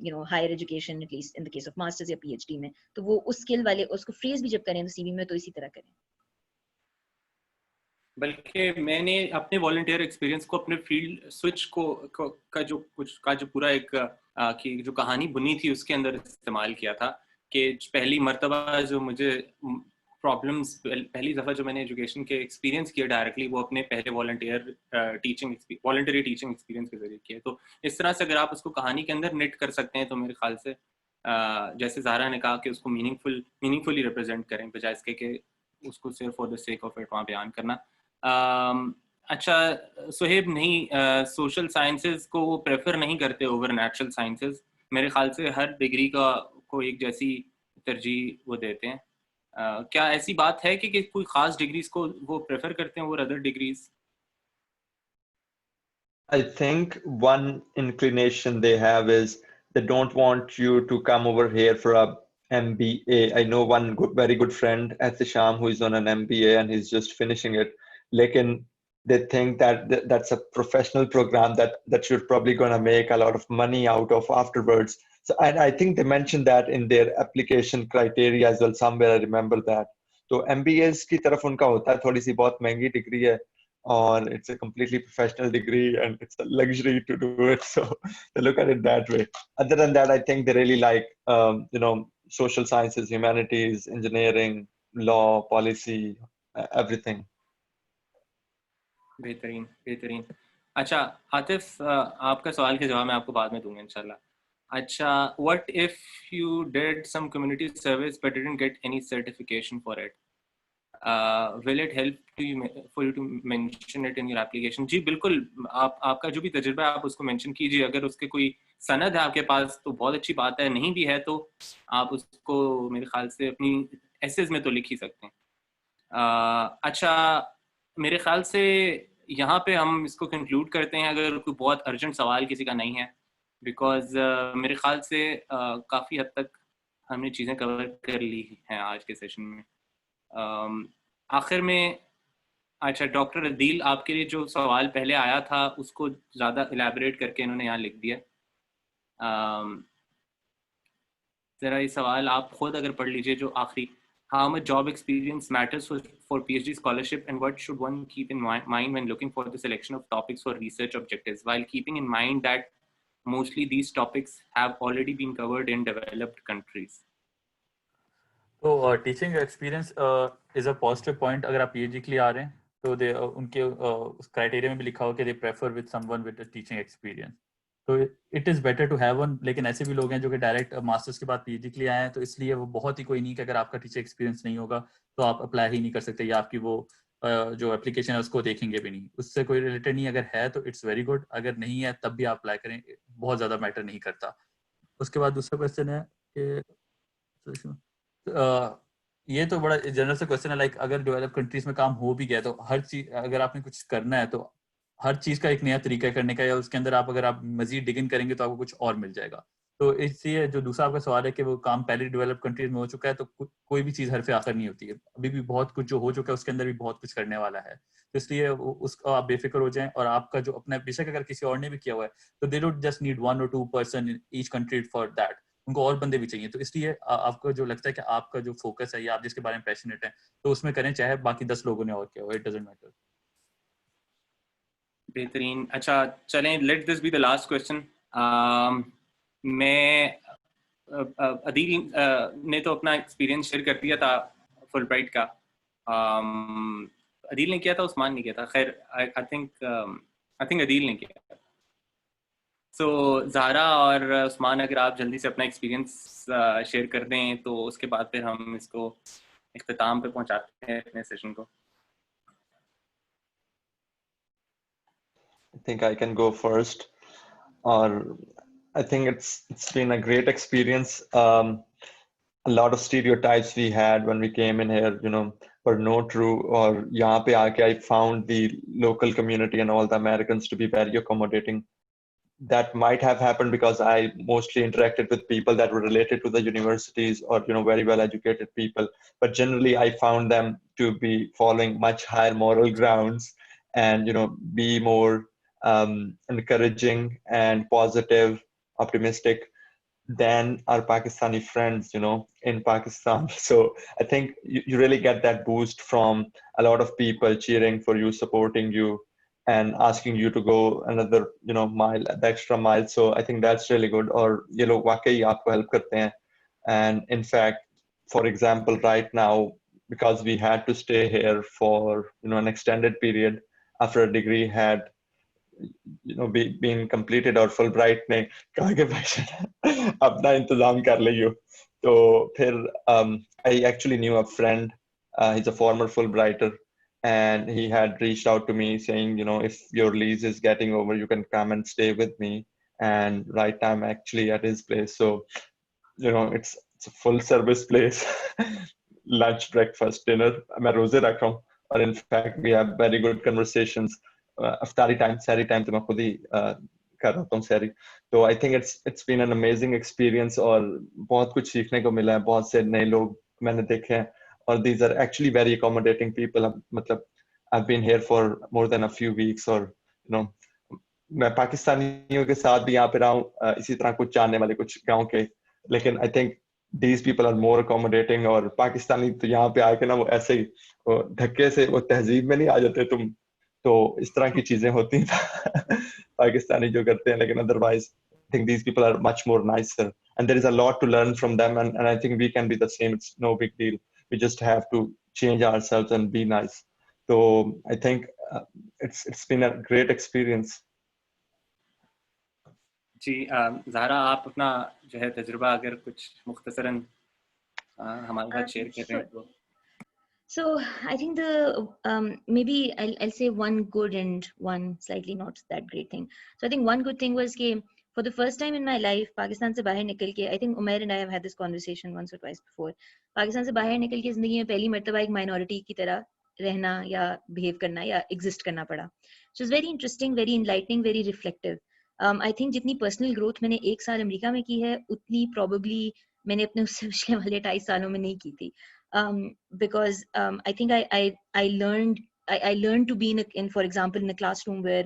you know, higher education, at least in the case of masters या PhD में. तो वो उस skill वाले उसको phrase भी जब करें तो CV में तो इसी तरह करें. बल्कि मैंने अपने वॉलंटियर एक्सपीरियंस को अपने फील्ड स्विच का जो पूरा एक की जो कहानी बुनी थी उसके अंदर इस्तेमाल किया था कि पहली मर्तबा जो मुझे प्रॉब्लम्स, पहली दफ़ा जो मैंने एजुकेशन के एक्सपीरियंस किया डायरेक्टली, वो अपने पहले वॉलंटियरी टीचिंग एक्सपीरियंस के जरिए किया. तो इस तरह से अगर आप उसको कहानी के अंदर निट कर सकते हैं तो मेरे ख्याल से जैसे ज़ारा ने कहा कि उसको मीनिंगफुली रिप्रेजेंट करें बजाय इसके कि उसको सिर्फ for the sake of it वहाँ बयान करना. अच्छा, सुहेब नहीं, सोशल साइंसेज को वो प्रेफर नहीं करते ओवर नेचुरल साइंसेज. मेरे ख्याल से हर डिग्री को एक जैसी तरजीह वो देते हैं. क्या ऐसी बात है कि कोई खास डिग्रीज को वो प्रेफर करते हैं over other degrees? I think one inclination they have is they don't want you to come over here for a MBA. I know one very good friend at Sham who is on an MBA and he's just finishing it. Like, they think that that's a professional program that you're probably going to make a lot of money out of afterwards. So I think they mentioned that in their application criteria as well. Somewhere I remember that. So MBAs की तरफ उनका होता है थोड़ी सी बहुत महंगी degree है और it's a completely professional degree and it's a luxury to do it. So they look at it that way. Other than that, I think they really like you know, social sciences, humanities, engineering, law, policy, everything. बेहतरीन बेहतरीन। अच्छा आतिफ, आपका सवाल के जवाब मैं आपको बाद में दूंगा इंशाल्लाह। अच्छा, what if you did some community service but didn't get any certification for it, will it help to you for you to mention it in your application? जी बिल्कुल, आपका जो भी तजुर्बा है आप उसको मेंशन कीजिए। अगर उसके कोई सनद है आपके पास तो बहुत अच्छी बात है, नहीं भी है तो आप उसको मेरे ख्याल से अपनी एसेज में तो लिख ही सकते हैं। अच्छा, मेरे ख्याल से यहाँ पे हम इसको कंक्लूड करते हैं, अगर कोई बहुत अर्जेंट सवाल किसी का नहीं है, बिकॉज मेरे ख्याल से काफ़ी हद तक हमने चीज़ें कवर कर ली हैं आज के सेशन में। आखिर में अच्छा, डॉक्टर अदील, आपके लिए जो सवाल पहले आया था उसको ज़्यादा इलेबोरेट करके इन्होंने यहाँ लिख दिया। ज़रा ये सवाल आप खुद अगर पढ़ लीजिए जो आखिरी, how much job experience matters for PhD scholarship and what should one keep in mind when looking for the selection of topics for research objectives, while keeping in mind that mostly these topics have already been covered in developed countries. तो teaching experience is a positive point. अगर आप PhD के लिए आ रहे हैं तो दे उनके उस क्राइटेरिया में भी लिखा हो कि they prefer with someone with teaching experience, तो it is better to have one. लेकिन ऐसे भी लोग हैं जो कि डायरेक्ट मास्टर्स के बाद पीएचडी के लिए आए हैं, तो इसलिए वो बहुत ही कोई नहीं कि अगर आपका टीचिंग एक्सपीरियंस नहीं होगा तो आप अप्लाई ही नहीं कर सकते, या आपकी वो जो एप्लीकेशन है उसको देखेंगे भी नहीं, उससे कोई रिलेटेड नहीं। अगर है तो इट्स वेरी गुड, अगर नहीं है तब भी आप अप्लाई करें, बहुत ज़्यादा मैटर नहीं करता। उसके बाद दूसरा क्वेश्चन है कि ये तो बड़ा जनरल सा क्वेश्चन है, लाइक अगर डेवलप कंट्रीज में काम हो भी गया तो हर चीज, अगर आपने कुछ करना है तो हर चीज का एक नया तरीका करने का, या उसके अंदर आप अगर आप मजीद डिग इन करेंगे तो आपको कुछ और मिल जाएगा। तो इसलिए जो दूसरा आपका सवाल है कि वो काम पहले डेवलप कंट्रीज में हो चुका है, तो कोई भी चीज हर पे आखिर नहीं होती है, अभी भी बहुत कुछ जो हो चुका है उसके अंदर भी बहुत कुछ करने वाला है। तो इसलिए उसका आप बेफिक्र हो जाएं, और आपका जो अपना, बेशक अगर किसी और ने भी किया हुआ है तो they don't just need 1 or 2 person in each country for that, उनको और बंदे भी चाहिए। तो इसलिए आपको जो लगता है कि आपका जो फोकस है या आप जिसके बारे में पैशनेट है तो उसमें करें, चाहे बाकी 10 लोगों ने और किया हो, इट डजंट मैटर। बेहतरीन। अच्छा चलें, let this be the last question. मैं अदील ने तो अपना एक्सपीरियंस शेयर कर दिया था फुलब्राइट का, अदील ने किया था, उस्मान ने किया था, खैर आई थिंक अदील ने किया। सो ज़ारा और उस्मान, अगर आप जल्दी से अपना एक्सपीरियंस शेयर कर दें तो उसके बाद फिर हम इसको इख्तिताम पे पहुंचाते हैं अपने सेशन को। I think I can go first. Or I think it's been a great experience. A lot of stereotypes we had when we came in here, were not true. Or यहाँ पे आके I found the local community and all the Americans to be very accommodating. That might have happened because I mostly interacted with people that were related to the universities, or very well educated people. But generally, I found them to be following much higher moral grounds, and be more encouraging and positive, optimistic than our Pakistani friends, in Pakistan. So I think you really get that boost from a lot of people cheering for you, supporting you, and asking you to go another, mile, the extra mile. So I think that's really good. Or ये लोग वाकई आपको help करते हैं. And in fact, for example, right now, because we had to stay here for an extended period after a degree had been completed, और Fulbright ने कहा कि भाई अपना इंतजाम कर लियो, तो फिर I actually knew a friend, he's a former Fulbrighter, and he had reached out to me saying, if your lease is getting over, you can come and stay with me. And right now I'm actually at his place, so it's a full service place. Lunch, breakfast, dinner, मैं रोजे रख रहा हूँ, और in fact we have very good conversations. अफ्तारी time, सहरी time तो मैं खुद ही कर रहा हूँ सहरी। तो I think it's been an amazing experience, और बहुत कुछ सीखने को मिला है, बहुत से नए लोग मैंने देखे हैं, और these are actually very accommodating people. मतलब I have been here for more than a few weeks, और मैं पाकिस्तानियों के साथ भी यहाँ पे रहा हूँ, इसी तरह कुछ जानने वाले कुछ गाँव के, लेकिन I think these people are more accommodating। और पाकिस्तानी तो यहाँ पे आके ना वो ऐसे ही धक्के से वो तहजीब में नहीं आ जाते तुम, तो इस तरह की चीजें होती हैं पाकिस्तानी जो करते हैं, लेकिन otherwise I think these people are much more nicer, and there is a lot to learn from them, and I think we can be the same. It's no big deal. We just have to change ourselves and be nice. So I think it's been a great experience. जी ज़ाहरा आप अपना जो है तजुर्बा अगर कुछ मुख्तसरन हमारे साथ share कर रहे हैं तो So I think maybe I'll say one good and one slightly not that great thing. So I think one good thing was that for the first time in my life, Pakistan से बाहर निकल के, I think Umair and I have had this conversation once or twice before. Pakistan से बाहर निकल के ज़िंदगी में पहली मर्तबा एक minority की तरह रहना या behave करना या exist करना पड़ा. So it's very interesting, very enlightening, very reflective. I think जितनी personal growth मैंने एक साल अमेरिका में की है, उतनी probably मैंने अपने उससे पिछले वाले 2.5 सालों में नहीं की थी. Because I think I learned to be in for example in a classroom where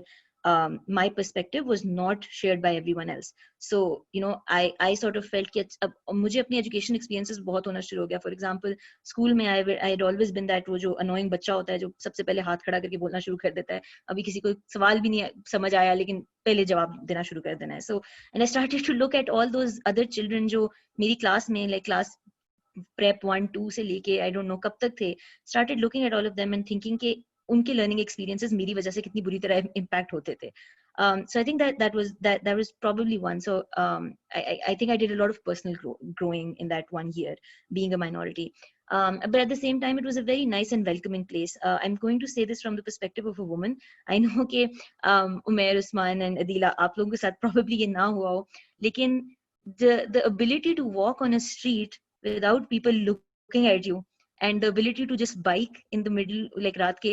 my perspective was not shared by everyone else. So I sort of felt that अब मुझे अपनी education experiences बहुत होना शुरू हो गया. For example, school में I had always been that वो जो annoying बच्चा होता है जो सबसे पहले हाथ खड़ा करके बोलना शुरू कर देता है. अभी किसी को सवाल भी नहीं समझ आया लेकिन पहले जवाब देना शुरू कर देना है. So and I started to look at all those other children जो मेरी class में like class prep 1-2 से लेके I don't know कब तक थे, started looking at all of them and thinking कि उनके learning experiences मेरी वजह से कितनी बुरी तरह impact होते थे. So I think that was probably one. So I think I did a lot of personal growing in that 1 year being a minority. But at the same time, it was a very nice and welcoming place. I'm going to say this from the perspective of a woman. I know कि Umair, Usman and Adila आप लोगों के साथ probably ये ना हुआ हो, लेकिन the ability to walk on a street without people looking at you and the ability to just bike in the middle like रात के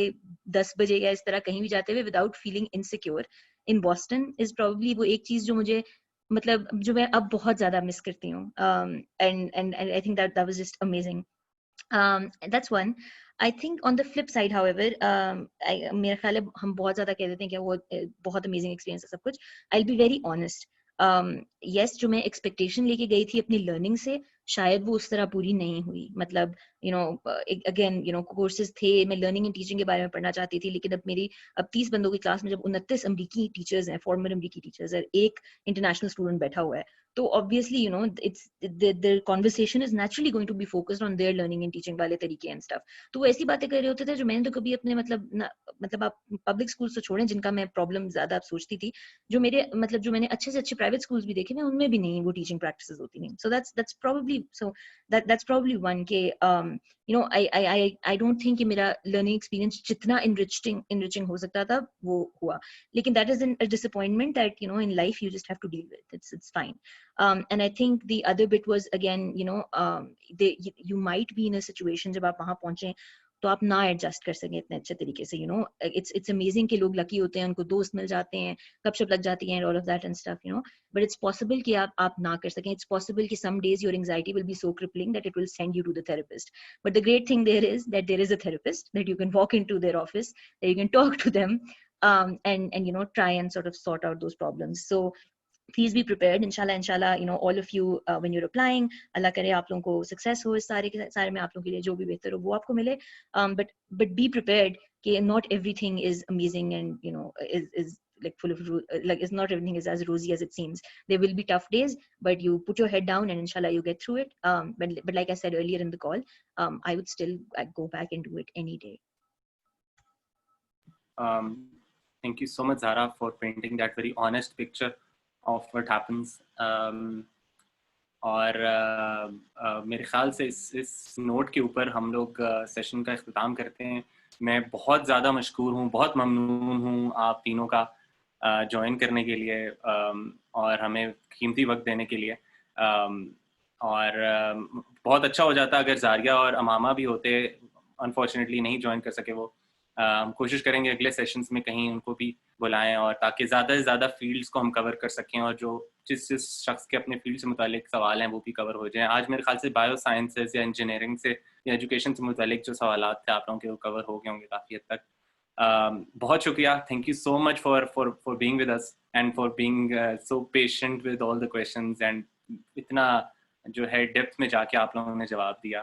10 बजे या इस तरह कहीं भी जाते हुए without feeling insecure in Boston is probably वो एक चीज जो मुझे मतलब जो मैं अब बहुत ज्यादा मिस करती हूँ. And I think that was just amazing. That's one. I think on the flip side, however, मेरा ख्याल है हम बहुत ज्यादा कह देते हैं कि वो बहुत amazing experience है सब कुछ. I'll be very honest. Yes, जो मैं expectation लेके गई थी अपनी learning से शायद वो उस तरह पूरी नहीं हुई. मतलब again courses थे, मैं learning and teaching के बारे में पढ़ना चाहती थी, लेकिन अब 30 बंदों की क्लास में जब 29 अमेरिकी टीचर्स हैं, फॉर्मर अमेरिकी टीचर्स है, एक इंटरनेशनल स्टूडेंट बैठा हुआ है, तो obviously it's the conversation is naturally going to be focused on their learning and teaching वाले तरीके and stuff. तो वो ऐसी बातें कर रहे होते थे जो मैंने तो कभी अपने मतलब आप पब्लिक स्कूल्स तो छोड़ें जिनका मैं प्रॉब्लम ज्यादा सोचती थी, जो मैंने अच्छे से अच्छे प्राइवेट स्कूल्स भी देखे, मैं उनमें भी नहीं वो टीचिंग प्रैक्टिसेस होती नहीं. So that's probably one के I don't think कि मेरा learning experience जितना enriching हो सकता था वो हुआ, लेकिन that is a disappointment that in life you just have to deal with. It's fine. And I think the other bit was again you might be in a situation जब आप वहाँ पहुँचे तो आप ना एडजस्ट कर सकें इतने अच्छे तरीके से. It's amazing कि लोग लकी होते हैं, उनको दोस्त मिल जाते हैं, गपशप लग जाती है and all of that and stuff, but it's possible कि आप ना कर सकें. It's possible कि some days your anxiety will be so crippling that it will send you to the therapist. But the great thing there is that there is a therapist that you can walk into their office, that you can talk to them and try and sort of sort out those problems. So please be prepared. Inshallah, all of you when you're applying, Allah करे आप लोगों को success हो इस सारे के सारे में, आप लोगों के लिए जो भी बेहतर हो वो आपको मिले. But be prepared कि not everything is amazing and is like full of like it's not everything is as rosy as it seems. There will be tough days, but you put your head down and inshallah you get through it. But like I said earlier in the call, I would still go back and do it any day. Thank you so much, Zahra, for painting that very honest picture of what happens. और मेरे ख्याल से इस note के ऊपर हम लोग session का इख्तिताम करते हैं. मैं बहुत ज़्यादा मशकूर हूँ, बहुत ममनून हूँ आप तीनों का ज्वाइन करने के लिए और हमें कीमती वक्त देने के लिए. और बहुत अच्छा हो जाता अगर जारिया और अमामा भी होते. अनफॉर्चुनेटली नहीं ज्वाइन कर सके वो. हम कोशिश करेंगे अगले सेशंस में कहीं उनको भी बुलाएं और ताकि ज़्यादा से ज़्यादा फील्ड्स को हम कवर कर सकें और जो जिस शख्स के अपने फील्ड से मुतालिक सवाल हैं वो भी कवर हो जाएं. आज मेरे ख्याल से बायो साइंसेस या इंजीनियरिंग से या एजुकेशन से मुतालिक जो सवाल थे आप लोगों के वो कवर हो गए होंगे काफ़ी हद तक. बहुत शुक्रिया. Thank you so much for being with us and for being so patient with all the questions and इतना जो है डेप्थ में जाके आप लोगों ने जवाब दिया.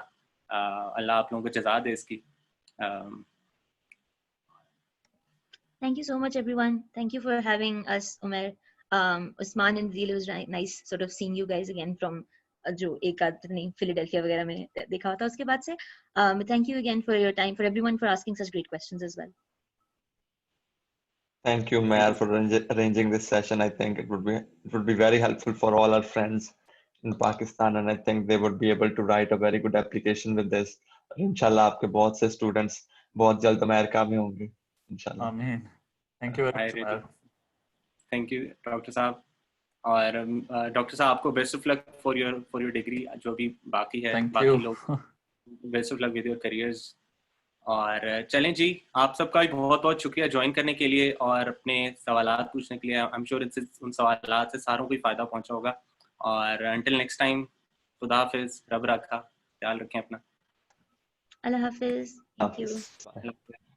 अल्लाह आप लोगों को जज़ा दे इसकी. Thank you so much, everyone. Thank you for having us, Umair. Usman and Zeel, it was nice sort of seeing you guys again from जो एक आध नहीं फिलाडेल्फिया वगैरह में देखा था उसके बाद से. Thank you again for your time, for everyone for asking such great questions as well. Thank you, Mayor, for arranging this session. I think it would be very helpful for all our friends in Pakistan, and I think they would be able to write a very good application with this. Inshallah, आपके बहुत से students बहुत जल्द America में होंगे. Inshallah. आमीन. Thank you very much, Mayor. Thank you doctor साहब. और डॉक्टर साहब आपको best of luck for your degree जो भी बाकी है. Thank बाकी you. लोग best of luck with your careers. और चलें जी, आप सबका भी बहुत बहुत शुक्रिया ज्वाइन करने के लिए और अपने सवालात पूछने के लिए. आई एम श्योर उन सवालात से सारों को फ़ायदा पहुंचा होगा. और अंटिल नेक्स्ट टाइम, खुदा हाफिज, रब रखा, ख्याल रखें अपना. Allah Hafiz. Thank you. Bye.